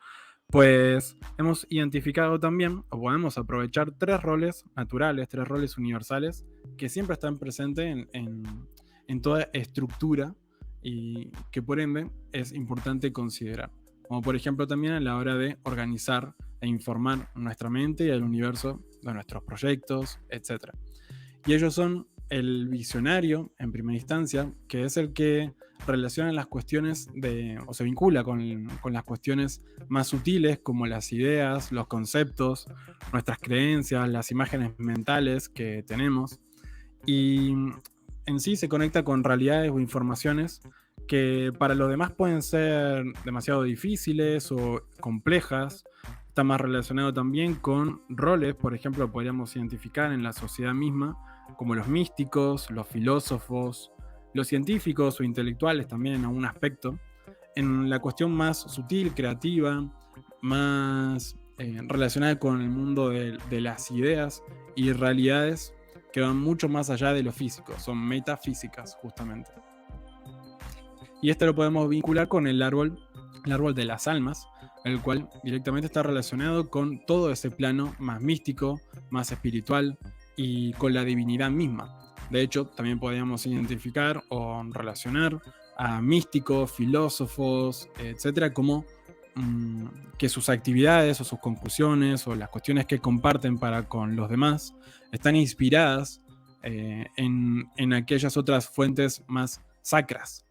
pues hemos identificado también, o podemos aprovechar tres roles naturales, tres roles universales, que siempre están presentes en toda estructura y que por ende es importante considerar. Como por ejemplo también a la hora de organizar e informar nuestra mente y el universo de nuestros proyectos, etc. Y ellos son el visionario, en primera instancia, que es el que relaciona las cuestiones o se vincula con las cuestiones más sutiles, como las ideas, los conceptos, nuestras creencias, las imágenes mentales que tenemos, y en sí se conecta con realidades o informaciones que para los demás pueden ser demasiado difíciles o complejas. Está más relacionado también con roles, por ejemplo, podríamos identificar en la sociedad misma, como los místicos, los filósofos, los científicos o intelectuales también en algún aspecto, en la cuestión más sutil, creativa, más relacionada con el mundo de las ideas y realidades que van mucho más allá de lo físico, son metafísicas justamente. Y esto lo podemos vincular con el árbol de las almas, el cual directamente está relacionado con todo ese plano más místico, más espiritual y con la divinidad misma. De hecho, también podríamos identificar o relacionar a místicos, filósofos, etcétera, como que sus actividades o sus conclusiones o las cuestiones que comparten para con los demás están inspiradas en aquellas otras fuentes más sacras.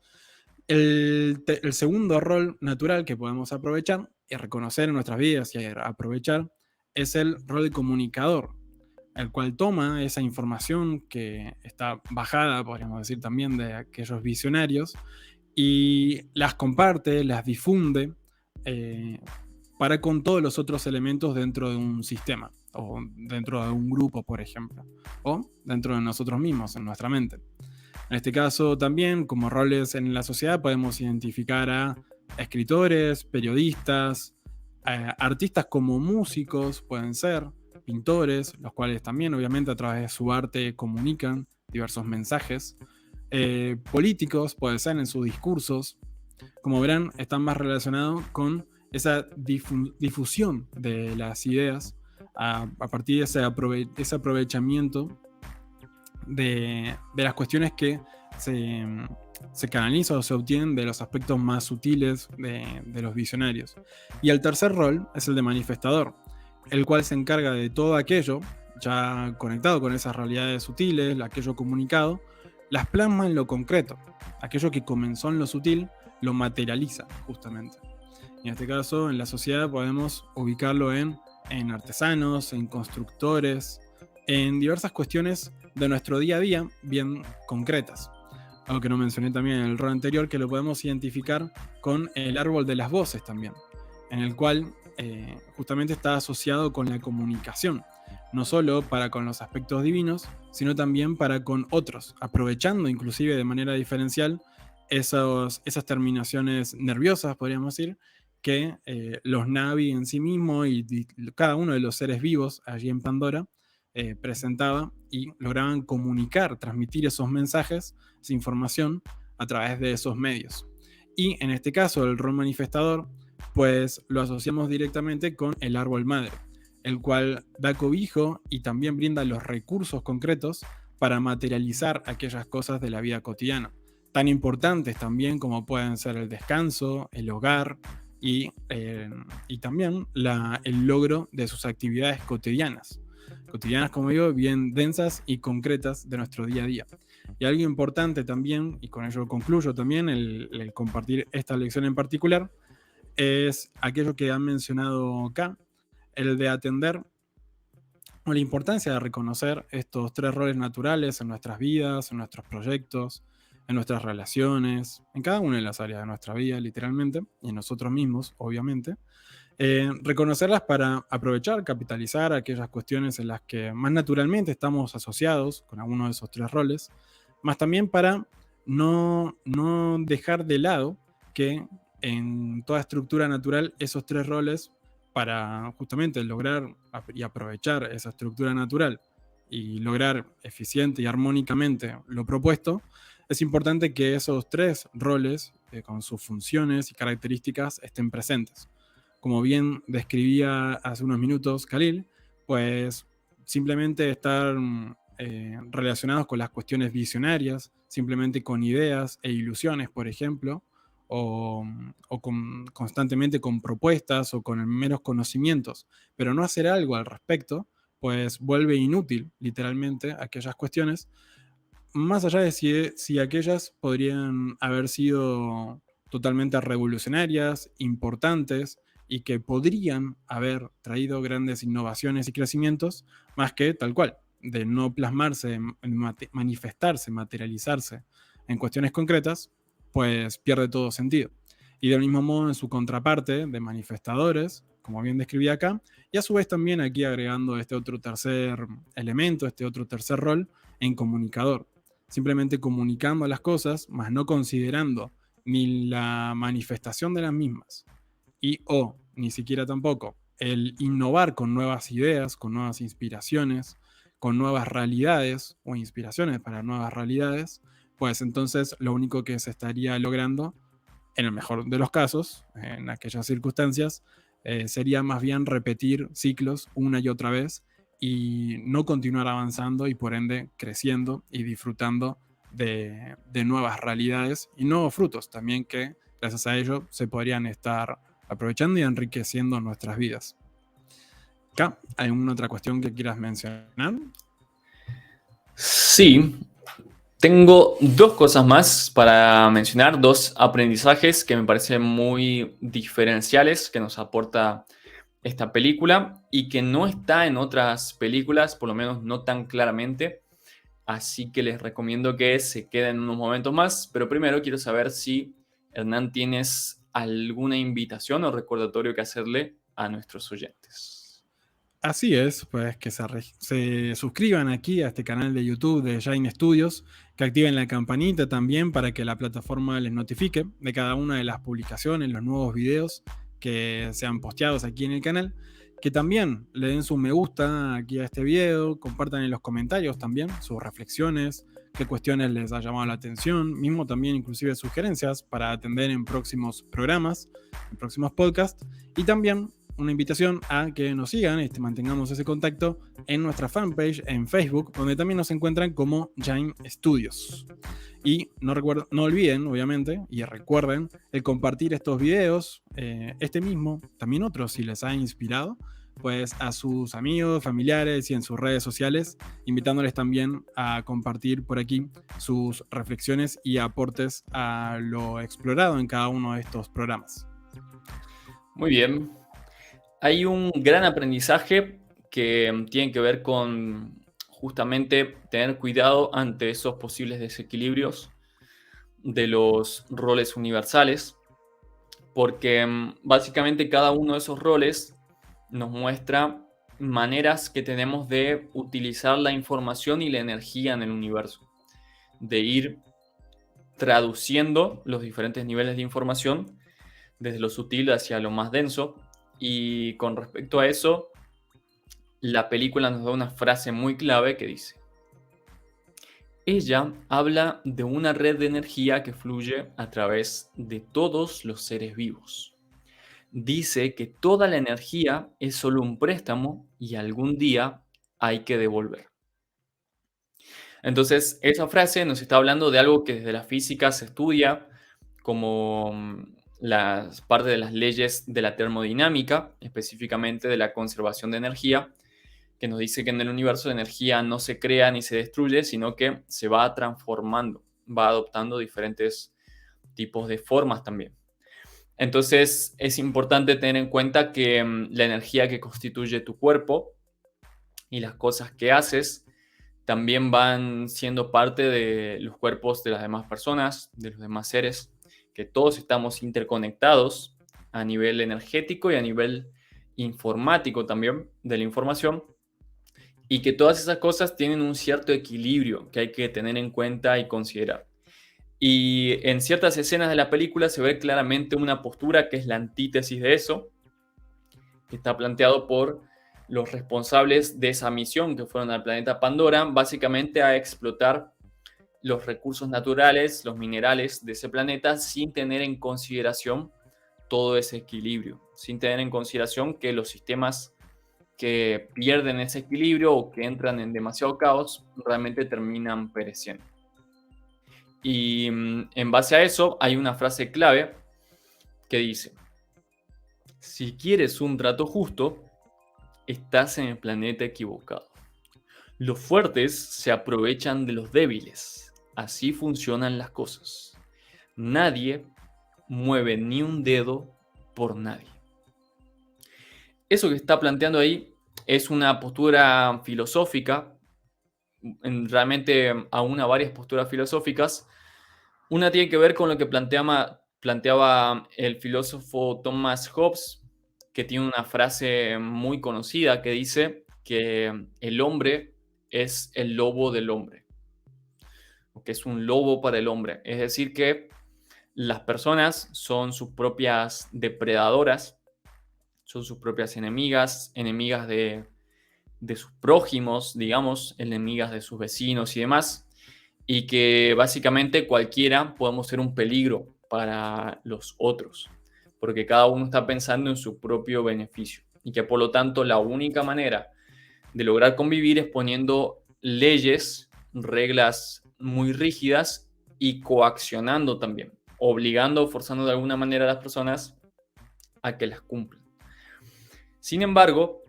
El segundo rol natural que podemos aprovechar y reconocer en nuestras vidas y aprovechar es el rol de comunicador, el cual toma esa información que está bajada, podríamos decir también, de aquellos visionarios y las comparte, las difunde para con todos los otros elementos dentro de un sistema o dentro de un grupo, por ejemplo, o dentro de nosotros mismos, en nuestra mente. En este caso también, como roles en la sociedad, podemos identificar a escritores, periodistas, artistas como músicos pueden ser, pintores, los cuales también obviamente a través de su arte comunican diversos mensajes, políticos puede ser en sus discursos. Como verán, están más relacionados con esa difusión de las ideas a partir de ese aprovechamiento de las cuestiones que se canalizan o se obtienen de los aspectos más sutiles de los visionarios. Y el tercer rol es el de manifestador, el cual se encarga de todo aquello ya conectado con esas realidades sutiles, aquello comunicado, las plasma en lo concreto. Aquello que comenzó en lo sutil lo materializa justamente. En este caso, en la sociedad podemos ubicarlo en artesanos, en constructores, en diversas cuestiones de nuestro día a día bien concretas. Algo que no mencioné también en el rol anterior, que lo podemos identificar con el árbol de las voces también, en el cual justamente está asociado con la comunicación, no solo para con los aspectos divinos, sino también para con otros, aprovechando inclusive de manera diferencial esas terminaciones nerviosas, podríamos decir, que los Na'vi en sí mismos y cada uno de los seres vivos allí en Pandora presentaba y lograban comunicar, transmitir esos mensajes, esa información a través de esos medios. Y en este caso, el rol manifestador, pues lo asociamos directamente con el árbol madre, el cual da cobijo y también brinda los recursos concretos para materializar aquellas cosas de la vida cotidiana, tan importantes también como pueden ser el descanso, el hogar y también el logro de sus actividades cotidianas, como digo, bien densas y concretas de nuestro día a día. Y algo importante también, y con ello concluyo también el compartir esta lección en particular, es aquello que han mencionado acá, el de atender o la importancia de reconocer estos tres roles naturales en nuestras vidas, en nuestros proyectos, en nuestras relaciones, en cada una de las áreas de nuestra vida, literalmente, y en nosotros mismos, obviamente. Reconocerlas para aprovechar, capitalizar aquellas cuestiones en las que más naturalmente estamos asociados con alguno de esos tres roles, más también para no dejar de lado que en toda estructura natural esos tres roles, para justamente lograr y aprovechar esa estructura natural y lograr eficiente y armónicamente lo propuesto, es importante que esos tres roles, con sus funciones y características, estén presentes. Como bien describía hace unos minutos Khalil, pues simplemente estar relacionados con las cuestiones visionarias, simplemente con ideas e ilusiones, por ejemplo, o constantemente con propuestas o con meros conocimientos, pero no hacer algo al respecto, pues vuelve inútil literalmente aquellas cuestiones, más allá de si aquellas podrían haber sido totalmente revolucionarias, importantes, y que podrían haber traído grandes innovaciones y crecimientos, más que tal cual, de no plasmarse, manifestarse, materializarse en cuestiones concretas, pues pierde todo sentido. Y del mismo modo en su contraparte de manifestadores, como bien describí acá, y a su vez también aquí agregando este otro tercer elemento, este otro tercer rol en comunicador. Simplemente comunicando las cosas, más no considerando ni la manifestación de las mismas, y ni siquiera tampoco el innovar con nuevas ideas, con nuevas inspiraciones, con nuevas realidades o inspiraciones para nuevas realidades, pues entonces lo único que se estaría logrando, en el mejor de los casos, en aquellas circunstancias, sería más bien repetir ciclos una y otra vez y no continuar avanzando y por ende creciendo y disfrutando de nuevas realidades y nuevos frutos también que gracias a ello se podrían estar aprovechando y enriqueciendo nuestras vidas. Acá, ¿hay alguna otra cuestión que quieras mencionar? Sí, tengo dos cosas más para mencionar, dos aprendizajes que me parecen muy diferenciales que nos aporta esta película y que no está en otras películas, por lo menos no tan claramente. Así que les recomiendo que se queden unos momentos más, pero primero quiero saber si, Hernán, tienes alguna invitación o recordatorio que hacerle a nuestros oyentes. Así es, pues que se suscriban aquí a este canal de YouTube de Jain Studios, que activen la campanita también para que la plataforma les notifique de cada una de las publicaciones, los nuevos videos que sean posteados aquí en el canal, que también le den su me gusta aquí a este video, compartan en los comentarios también sus reflexiones, qué cuestiones les ha llamado la atención, mismo también inclusive sugerencias para atender en próximos programas, en próximos podcasts, y también una invitación a que nos sigan y mantengamos ese contacto en nuestra fanpage en Facebook, donde también nos encuentran como Jain Studios. Y no olviden, obviamente, y recuerden el compartir estos videos, este mismo, también otros si les ha inspirado, pues a sus amigos, familiares y en sus redes sociales, invitándoles también a compartir por aquí sus reflexiones y aportes a lo explorado en cada uno de estos programas. Muy bien. Hay un gran aprendizaje que tiene que ver con justamente tener cuidado ante esos posibles desequilibrios de los roles universales, porque básicamente cada uno de esos roles nos muestra maneras que tenemos de utilizar la información y la energía en el universo, de ir traduciendo los diferentes niveles de información desde lo sutil hacia lo más denso. Y con respecto a eso, la película nos da una frase muy clave que dice: ella habla de una red de energía que fluye a través de todos los seres vivos. Dice que toda la energía es solo un préstamo y algún día hay que devolver. Entonces, esa frase nos está hablando de algo que desde la física se estudia como las partes de las leyes de la termodinámica, específicamente de la conservación de energía, que nos dice que en el universo la energía no se crea ni se destruye, sino que se va transformando, va adoptando diferentes tipos de formas también. Entonces es importante tener en cuenta que la energía que constituye tu cuerpo y las cosas que haces también van siendo parte de los cuerpos de las demás personas, de los demás seres, que todos estamos interconectados a nivel energético y a nivel informático también de la información, y que todas esas cosas tienen un cierto equilibrio que hay que tener en cuenta y considerar. Y en ciertas escenas de la película se ve claramente una postura que es la antítesis de eso, que está planteado por los responsables de esa misión que fueron al planeta Pandora, básicamente a explotar los recursos naturales, los minerales de ese planeta, sin tener en consideración todo ese equilibrio, sin tener en consideración que los sistemas que pierden ese equilibrio o que entran en demasiado caos realmente terminan pereciendo. Y en base a eso hay una frase clave que dice: si quieres un trato justo, estás en el planeta equivocado. Los fuertes se aprovechan de los débiles. Así funcionan las cosas. Nadie mueve ni un dedo por nadie. Eso que está planteando ahí es una postura filosófica. Realmente aúna varias posturas filosóficas. Una tiene que ver con lo que planteaba el filósofo Thomas Hobbes, que tiene una frase muy conocida que dice que el hombre es el lobo del hombre, o que es un lobo para el hombre. Es decir, que las personas son sus propias depredadoras, son sus propias enemigas, enemigas de sus prójimos, digamos, enemigas de sus vecinos y demás, y que básicamente cualquiera podemos ser un peligro para los otros, porque cada uno está pensando en su propio beneficio, y que por lo tanto la única manera de lograr convivir es poniendo leyes, reglas muy rígidas y coaccionando también, obligando, forzando de alguna manera a las personas a que las cumplan. Sin embargo,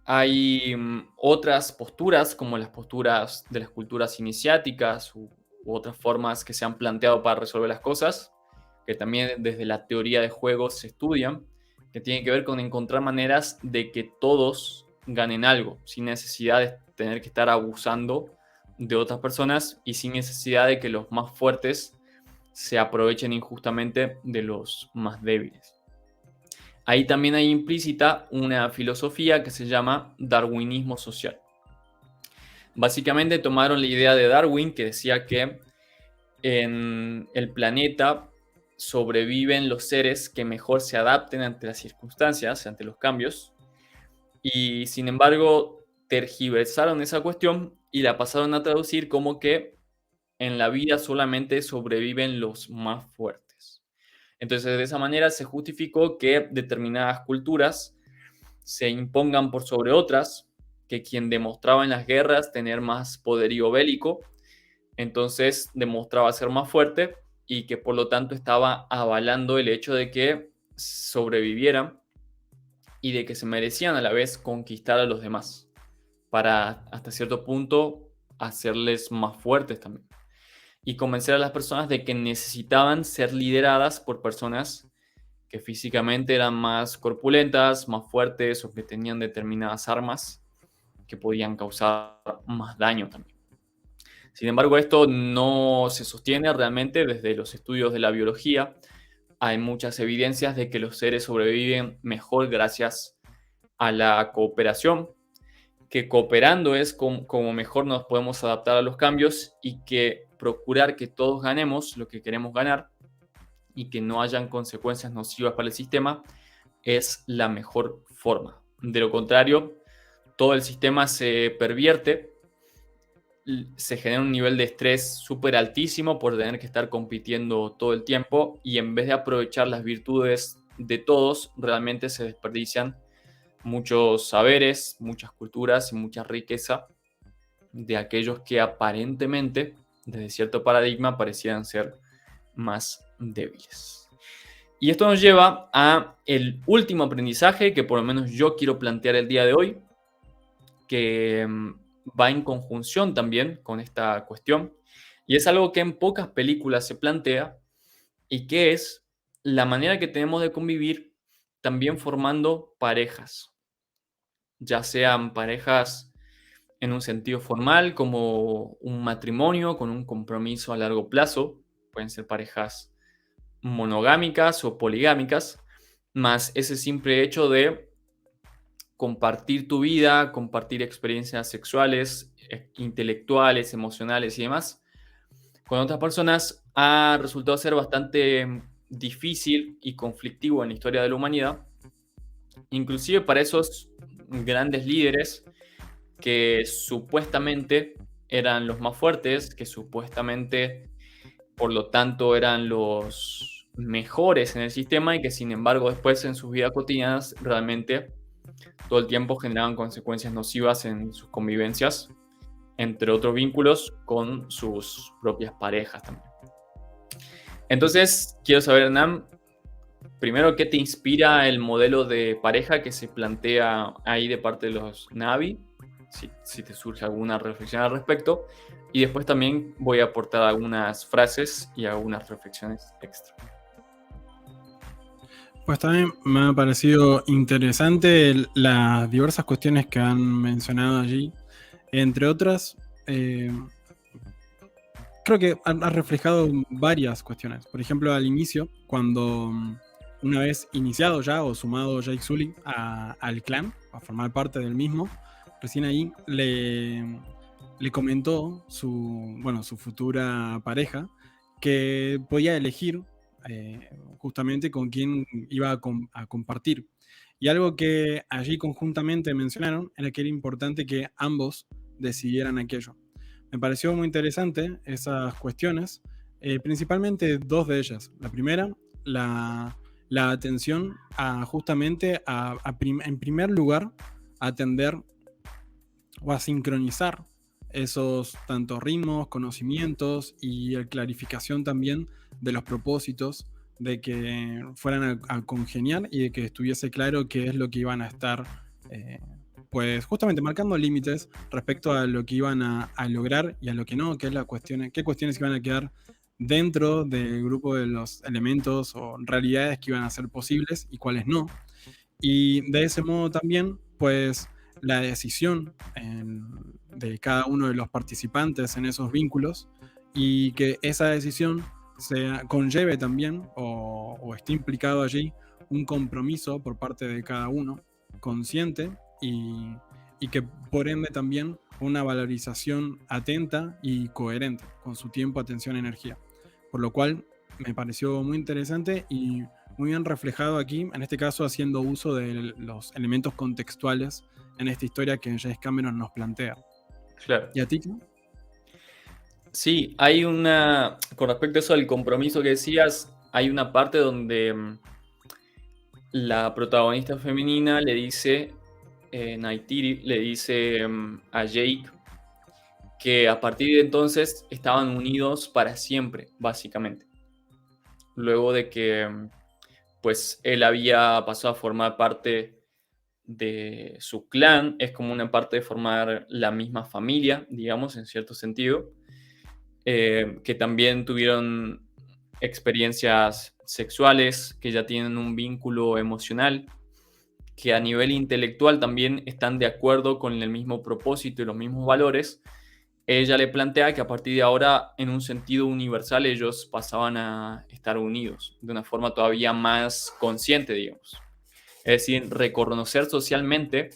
hay otras posturas, como las posturas de las culturas iniciáticas u otras formas que se han planteado para resolver las cosas, que también desde la teoría de juegos se estudian, que tienen que ver con encontrar maneras de que todos ganen algo, sin necesidad de tener que estar abusando de otras personas y sin necesidad de que los más fuertes se aprovechen injustamente de los más débiles. ahí también hay implícita una filosofía que se llama darwinismo social. Básicamente tomaron la idea de Darwin, que decía que en el planeta sobreviven los seres que mejor se adapten ante las circunstancias, ante los cambios, y sin embargo tergiversaron esa cuestión y la pasaron a traducir como que en la vida solamente sobreviven los más fuertes. Entonces, de esa manera se justificó que determinadas culturas se impongan por sobre otras, que quien demostraba en las guerras tener más poderío bélico, entonces demostraba ser más fuerte y que por lo tanto estaba avalando el hecho de que sobrevivieran y de que se merecían a la vez conquistar a los demás para hasta cierto punto hacerles más fuertes también y convencer a las personas de que necesitaban ser lideradas por personas que físicamente eran más corpulentas, más fuertes o que tenían determinadas armas que podían causar más daño también. Sin embargo, esto no se sostiene realmente desde los estudios de la biología. Hay muchas evidencias de que los seres sobreviven mejor gracias a la cooperación, que cooperando es como mejor nos podemos adaptar a los cambios y que procurar que todos ganemos lo que queremos ganar y que no hayan consecuencias nocivas para el sistema es la mejor forma. De lo contrario, todo el sistema se pervierte, se genera un nivel de estrés súper altísimo por tener que estar compitiendo todo el tiempo y en vez de aprovechar las virtudes de todos, realmente se desperdician muchos saberes, muchas culturas y mucha riqueza de aquellos que aparentemente, desde cierto paradigma, parecían ser más débiles. Y esto nos lleva a el último aprendizaje que por lo menos yo quiero plantear el día de hoy, que va en conjunción también con esta cuestión, y es algo que en pocas películas se plantea, y que es la manera que tenemos de convivir también formando parejas, ya sean parejas en un sentido formal, como un matrimonio con un compromiso a largo plazo, pueden ser parejas monogámicas o poligámicas, más ese simple hecho de compartir tu vida, compartir experiencias sexuales, intelectuales, emocionales y demás con otras personas ha resultado ser bastante difícil y conflictivo en la historia de la humanidad, inclusive para esos grandes líderes que supuestamente eran los más fuertes, que supuestamente por lo tanto eran los mejores en el sistema y que sin embargo después en sus vidas cotidianas realmente todo el tiempo generaban consecuencias nocivas en sus convivencias, entre otros vínculos con sus propias parejas también. Entonces, quiero saber, Hernán, primero, ¿qué te inspira el modelo de pareja que se plantea ahí de parte de los Na'vi? Si te surge alguna reflexión al respecto. Y después también voy a aportar algunas frases y algunas reflexiones extra. Pues también me ha parecido interesante las diversas cuestiones que han mencionado allí. Entre otras, creo que ha reflejado varias cuestiones. Por ejemplo, al inicio, cuando una vez iniciado ya o sumado Jake Sully al clan, a formar parte del mismo, recién ahí le comentó su futura pareja que podía elegir justamente con quién iba a compartir. Y algo que allí conjuntamente mencionaron era que era importante que ambos decidieran aquello. Me pareció muy interesante esas cuestiones, principalmente dos de ellas. La primera, la atención a justamente en primer lugar, atender o a sincronizar esos tanto ritmos, conocimientos y la clarificación también de los propósitos, de que fueran a congeniar y de que estuviese claro qué es lo que iban a estar pues justamente marcando límites respecto a lo que iban a lograr y a lo que no, qué cuestiones iban a quedar dentro del grupo de los elementos o realidades que iban a ser posibles y cuáles no. Y de ese modo también, pues la decisión de cada uno de los participantes en esos vínculos y que esa decisión conlleve también o esté implicado allí un compromiso por parte de cada uno, consciente, y que por ende también una valorización atenta y coherente con su tiempo, atención, energía. Por lo cual me pareció muy interesante y muy bien reflejado aquí, en este caso haciendo uso de los elementos contextuales en esta historia que James Cameron nos plantea. Claro. ¿Y a ti? Sí, con respecto a eso del compromiso que decías, hay una parte donde la protagonista femenina le dice, Neytiri, le dice a Jake que a partir de entonces estaban unidos para siempre, básicamente. Luego de que pues él había pasado a formar parte de su clan, es como una parte de formar la misma familia, digamos, en cierto sentido, que también tuvieron experiencias sexuales, que ya tienen un vínculo emocional, que a nivel intelectual también están de acuerdo con el mismo propósito y los mismos valores. Ella le plantea que a partir de ahora, en un sentido universal, ellos pasaban a estar unidos de una forma todavía más consciente, digamos. Es decir, reconocer socialmente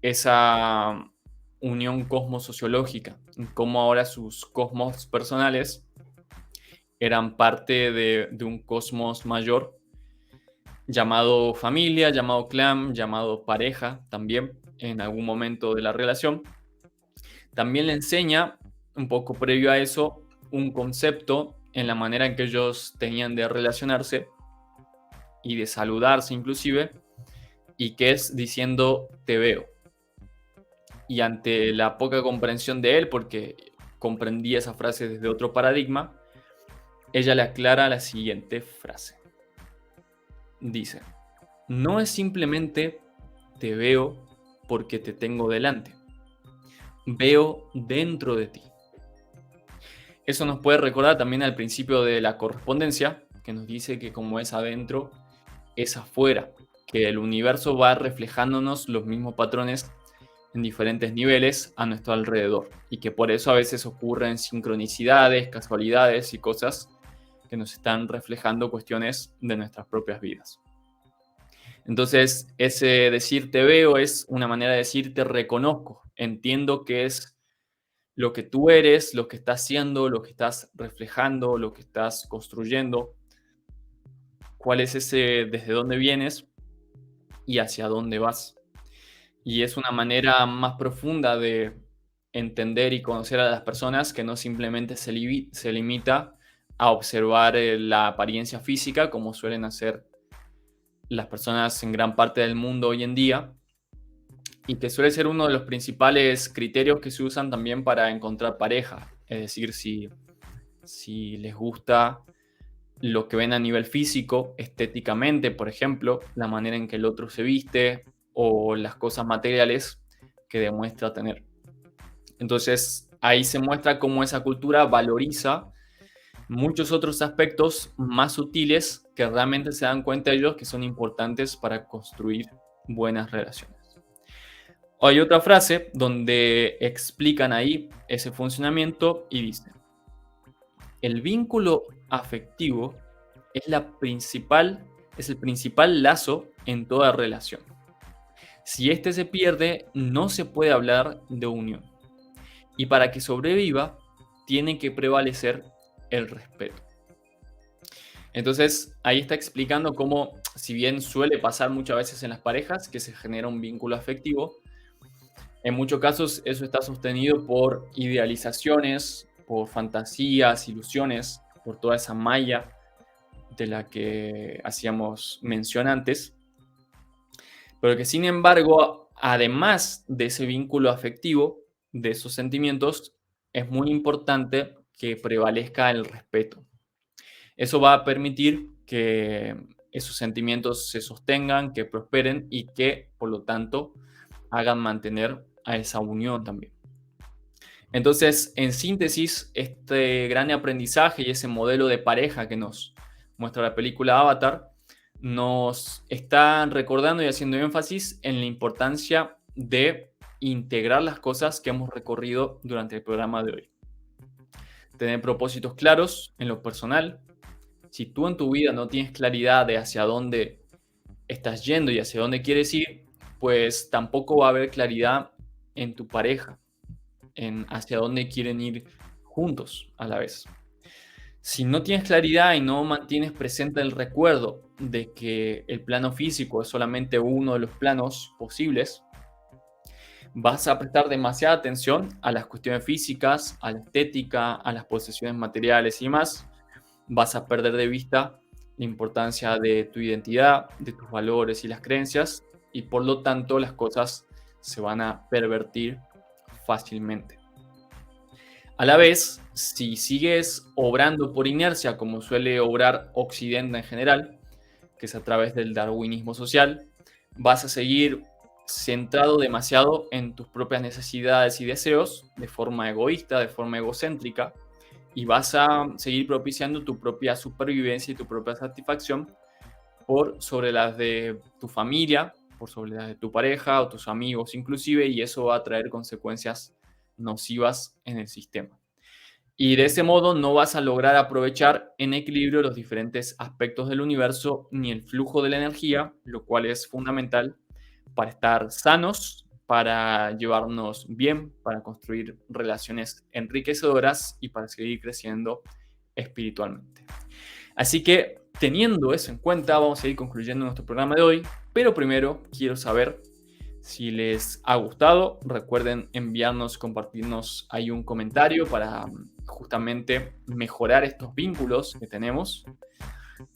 esa unión cosmosociológica, cómo ahora sus cosmos personales eran parte de un cosmos mayor llamado familia, llamado clan, llamado pareja también en algún momento de la relación. También le enseña, un poco previo a eso, un concepto en la manera en que ellos tenían de relacionarse y de saludarse inclusive, y que es diciendo te veo. Y ante la poca comprensión de él, porque comprendía esa frase desde otro paradigma, ella le aclara la siguiente frase. Dice, no es simplemente te veo porque te tengo delante. Veo dentro de ti. Eso nos puede recordar también al principio de la correspondencia, que nos dice que como es adentro, es afuera, que el universo va reflejándonos los mismos patrones en diferentes niveles a nuestro alrededor y que por eso a veces ocurren sincronicidades, casualidades y cosas que nos están reflejando cuestiones de nuestras propias vidas. Entonces, ese decir te veo es una manera de decir te reconozco, entiendo que es lo que tú eres, lo que estás haciendo, lo que estás reflejando, lo que estás construyendo, cuál es ese, desde dónde vienes y hacia dónde vas. Y es una manera más profunda de entender y conocer a las personas que no simplemente se limita a observar la apariencia física como suelen hacer las personas en gran parte del mundo hoy en día, y que suele ser uno de los principales criterios que se usan también para encontrar pareja. Es decir, si les gusta lo que ven a nivel físico, estéticamente, por ejemplo, la manera en que el otro se viste o las cosas materiales que demuestra tener. Entonces, ahí se muestra cómo esa cultura valoriza muchos otros aspectos más sutiles que realmente se dan cuenta ellos que son importantes para construir buenas relaciones. Hay otra frase donde explican ahí ese funcionamiento y dicen, el vínculo afectivo es el principal lazo en toda relación. Si este se pierde, no se puede hablar de unión. Y para que sobreviva, tiene que prevalecer el respeto. Entonces, ahí está explicando cómo, si bien suele pasar muchas veces en las parejas, que se genera un vínculo afectivo, en muchos casos eso está sostenido por idealizaciones, por fantasías, ilusiones, por toda esa malla de la que hacíamos mención antes, pero que sin embargo, además de ese vínculo afectivo, de esos sentimientos, es muy importante que prevalezca el respeto. Eso va a permitir que esos sentimientos se sostengan, que prosperen y que, por lo tanto, hagan mantener a esa unión también. Entonces, en síntesis, este gran aprendizaje y ese modelo de pareja que nos muestra la película Avatar nos está recordando y haciendo énfasis en la importancia de integrar las cosas que hemos recorrido durante el programa de hoy. Tener propósitos claros en lo personal. Si tú en tu vida no tienes claridad de hacia dónde estás yendo y hacia dónde quieres ir, pues tampoco va a haber claridad en tu pareja, en hacia dónde quieren ir juntos a la vez. Si no tienes claridad y no mantienes presente el recuerdo de que el plano físico es solamente uno de los planos posibles, vas a prestar demasiada atención a las cuestiones físicas, a la estética, a las posesiones materiales y demás. Vas a perder de vista la importancia de tu identidad, de tus valores y las creencias, y por lo tanto las cosas se van a pervertir fácilmente. A la vez, si sigues obrando por inercia, como suele obrar Occidente en general, que es a través del darwinismo social, vas a seguir centrado demasiado en tus propias necesidades y deseos, de forma egoísta, de forma egocéntrica, y vas a seguir propiciando tu propia supervivencia y tu propia satisfacción por sobre las de tu familia, por sobre las de tu pareja o tus amigos inclusive, y eso va a traer consecuencias nocivas en el sistema. Y de ese modo no vas a lograr aprovechar en equilibrio los diferentes aspectos del universo ni el flujo de la energía, lo cual es fundamental para estar sanos, para llevarnos bien, para construir relaciones enriquecedoras y para seguir creciendo espiritualmente. Así que, teniendo eso en cuenta, vamos a ir concluyendo nuestro programa de hoy, pero primero quiero saber si les ha gustado. Recuerden enviarnos, compartirnos ahí un comentario para justamente mejorar estos vínculos que tenemos,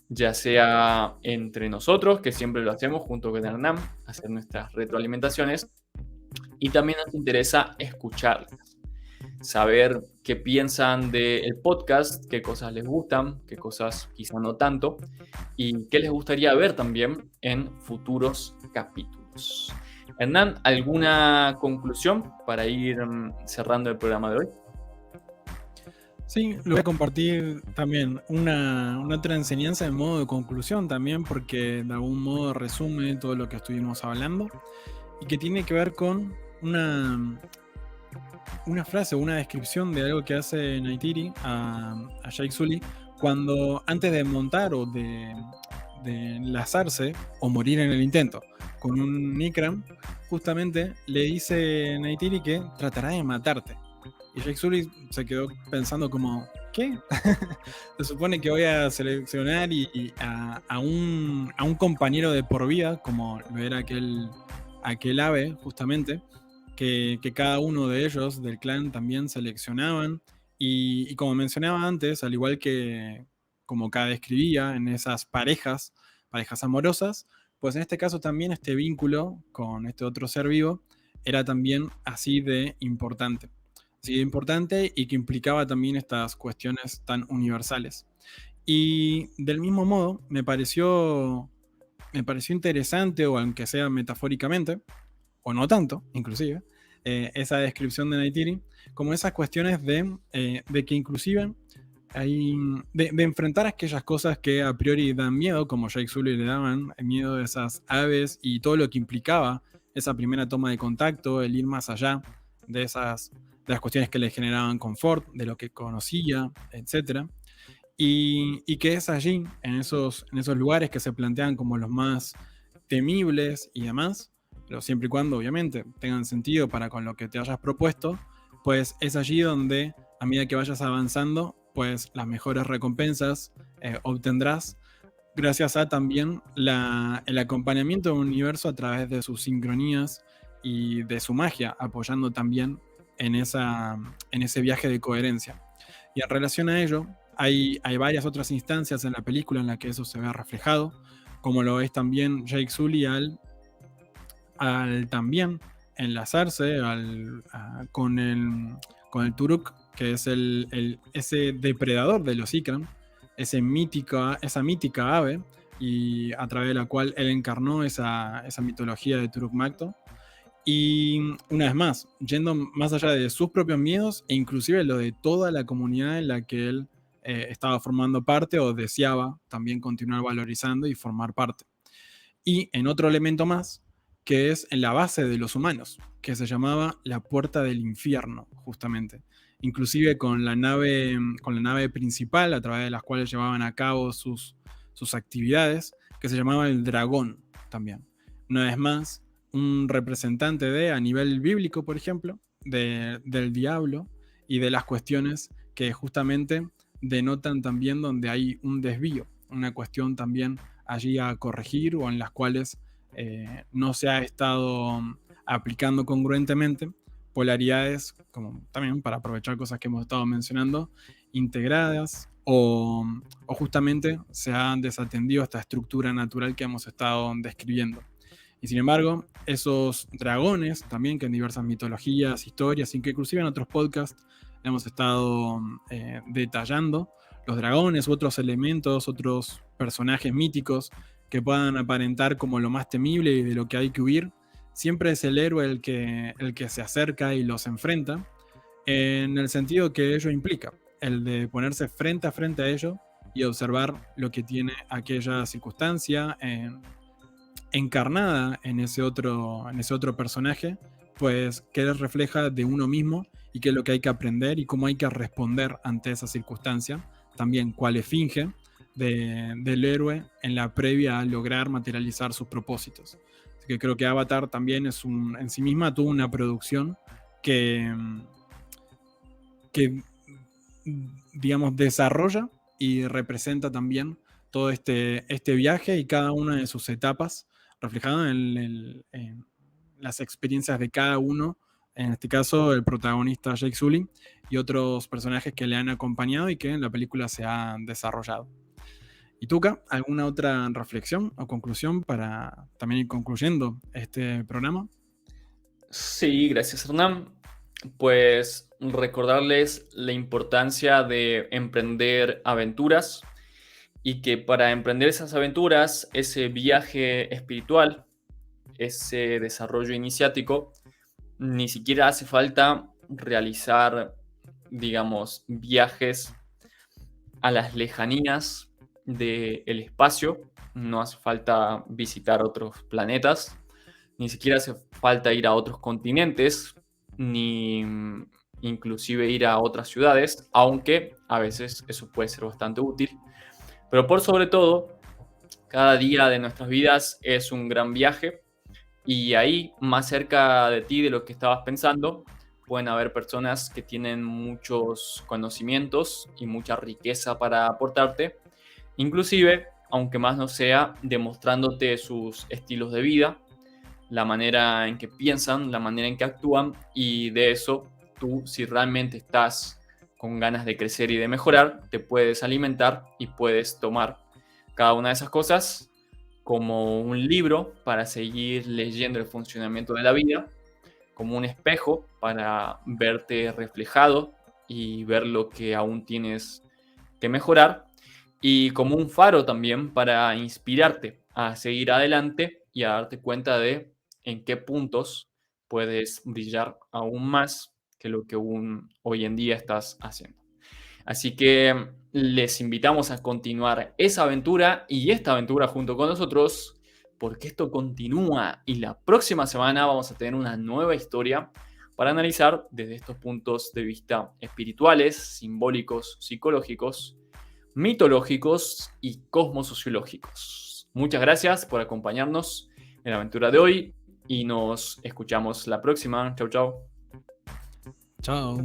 ya sea entre nosotros, que siempre lo hacemos junto con Hernán, hacer nuestras retroalimentaciones, y también nos interesa escucharlas, saber qué piensan del podcast, qué cosas les gustan, qué cosas quizá no tanto, y qué les gustaría ver también en futuros capítulos. Hernán, ¿alguna conclusión para ir cerrando el programa de hoy? Sí, lo voy a compartir también una otra enseñanza en modo de conclusión también, porque de algún modo resume todo lo que estuvimos hablando y que tiene que ver con una frase, una descripción de algo que hace Neytiri a Jake Sully cuando antes de montar o de enlazarse o morir en el intento con un Nikram, justamente le dice Neytiri que tratará de matarte. Y Jake Sully se quedó pensando como, ¿qué? Se supone que voy a seleccionar a un compañero de por vida, como lo era aquel ave, justamente, que cada uno de ellos del clan también seleccionaban. Y como mencionaba antes, al igual que como cada describía en esas parejas amorosas, pues en este caso también este vínculo con este otro ser vivo era también así de importante. Así de importante y que implicaba también estas cuestiones tan universales. Y del mismo modo, me pareció interesante, o aunque sea metafóricamente, o no tanto, inclusive, esa descripción de Neytiri, como esas cuestiones de que inclusive de enfrentar aquellas cosas que a priori dan miedo, como Jake Sully le daban miedo de esas aves y todo lo que implicaba esa primera toma de contacto, el ir más allá de las cuestiones que le generaban confort, de lo que conocía, etc. Y que es allí, en esos lugares que se plantean como los más temibles y demás, pero siempre y cuando obviamente tengan sentido para con lo que te hayas propuesto, pues es allí donde a medida que vayas avanzando, pues las mejores recompensas obtendrás gracias a también el acompañamiento del universo a través de sus sincronías y de su magia, apoyando también en ese viaje de coherencia. Y en relación a ello, hay varias otras instancias en la película en las que eso se ve reflejado, como lo es también Jake Sully al también enlazarse con el Turuk, que es ese depredador de los Ikram, esa mítica ave, y a través de la cual él encarnó esa mitología de Turuk Makto. Y una vez más, yendo más allá de sus propios miedos e inclusive lo de toda la comunidad en la que él estaba formando parte o deseaba también continuar valorizando y formar parte. Y en otro elemento más, que es en la base de los humanos, que se llamaba la Puerta del Infierno, justamente. Inclusive con la nave principal, a través de las cuales llevaban a cabo sus actividades, que se llamaba el Dragón, también. No es más un representante a nivel bíblico, por ejemplo, del diablo y de las cuestiones que justamente denotan también donde hay un desvío, una cuestión también allí a corregir o en las cuales no se ha estado aplicando congruentemente polaridades, como también para aprovechar cosas que hemos estado mencionando, integradas o justamente se ha desatendido esta estructura natural que hemos estado describiendo. Y sin embargo, esos dragones también que en diversas mitologías, historias, inclusive en otros podcasts hemos estado detallando, los dragones u otros elementos, otros personajes míticos que puedan aparentar como lo más temible y de lo que hay que huir, siempre es el héroe el que se acerca y los enfrenta, en el sentido que ello implica, el de ponerse frente a ello y observar lo que tiene aquella circunstancia encarnada en ese otro personaje, pues que refleja de uno mismo y qué es lo que hay que aprender y cómo hay que responder ante esa circunstancia, también cuál finge del héroe en la previa a lograr materializar sus propósitos. Así que creo que Avatar también en sí misma tuvo una producción que digamos, desarrolla y representa también todo este viaje y cada una de sus etapas, reflejado en las experiencias de cada uno, en este caso el protagonista Jake Sully y otros personajes que le han acompañado y que en la película se han desarrollado. ¿Y Tuca, alguna otra reflexión o conclusión para también ir concluyendo este programa? Sí, gracias Hernán. Pues recordarles la importancia de emprender aventuras y que para emprender esas aventuras, ese viaje espiritual, ese desarrollo iniciático, ni siquiera hace falta realizar, digamos, viajes a las lejanías del espacio, no hace falta visitar otros planetas, ni siquiera hace falta ir a otros continentes, ni inclusive ir a otras ciudades, aunque a veces eso puede ser bastante útil. Pero por sobre todo, cada día de nuestras vidas es un gran viaje y ahí, más cerca de ti de lo que estabas pensando, pueden haber personas que tienen muchos conocimientos y mucha riqueza para aportarte, inclusive, aunque más no sea, demostrándote sus estilos de vida, la manera en que piensan, la manera en que actúan, y de eso tú, si realmente estás con ganas de crecer y de mejorar, te puedes alimentar y puedes tomar cada una de esas cosas como un libro para seguir leyendo el funcionamiento de la vida, como un espejo para verte reflejado y ver lo que aún tienes que mejorar, y como un faro también para inspirarte a seguir adelante y a darte cuenta de en qué puntos puedes brillar aún más que lo que hoy en día estás haciendo. Así que les invitamos a continuar esa aventura y esta aventura junto con nosotros, porque esto continúa y la próxima semana vamos a tener una nueva historia para analizar desde estos puntos de vista espirituales, simbólicos, psicológicos, mitológicos y cosmosociológicos. Muchas gracias por acompañarnos en la aventura de hoy y nos escuchamos la próxima. Chau, chau. Chao.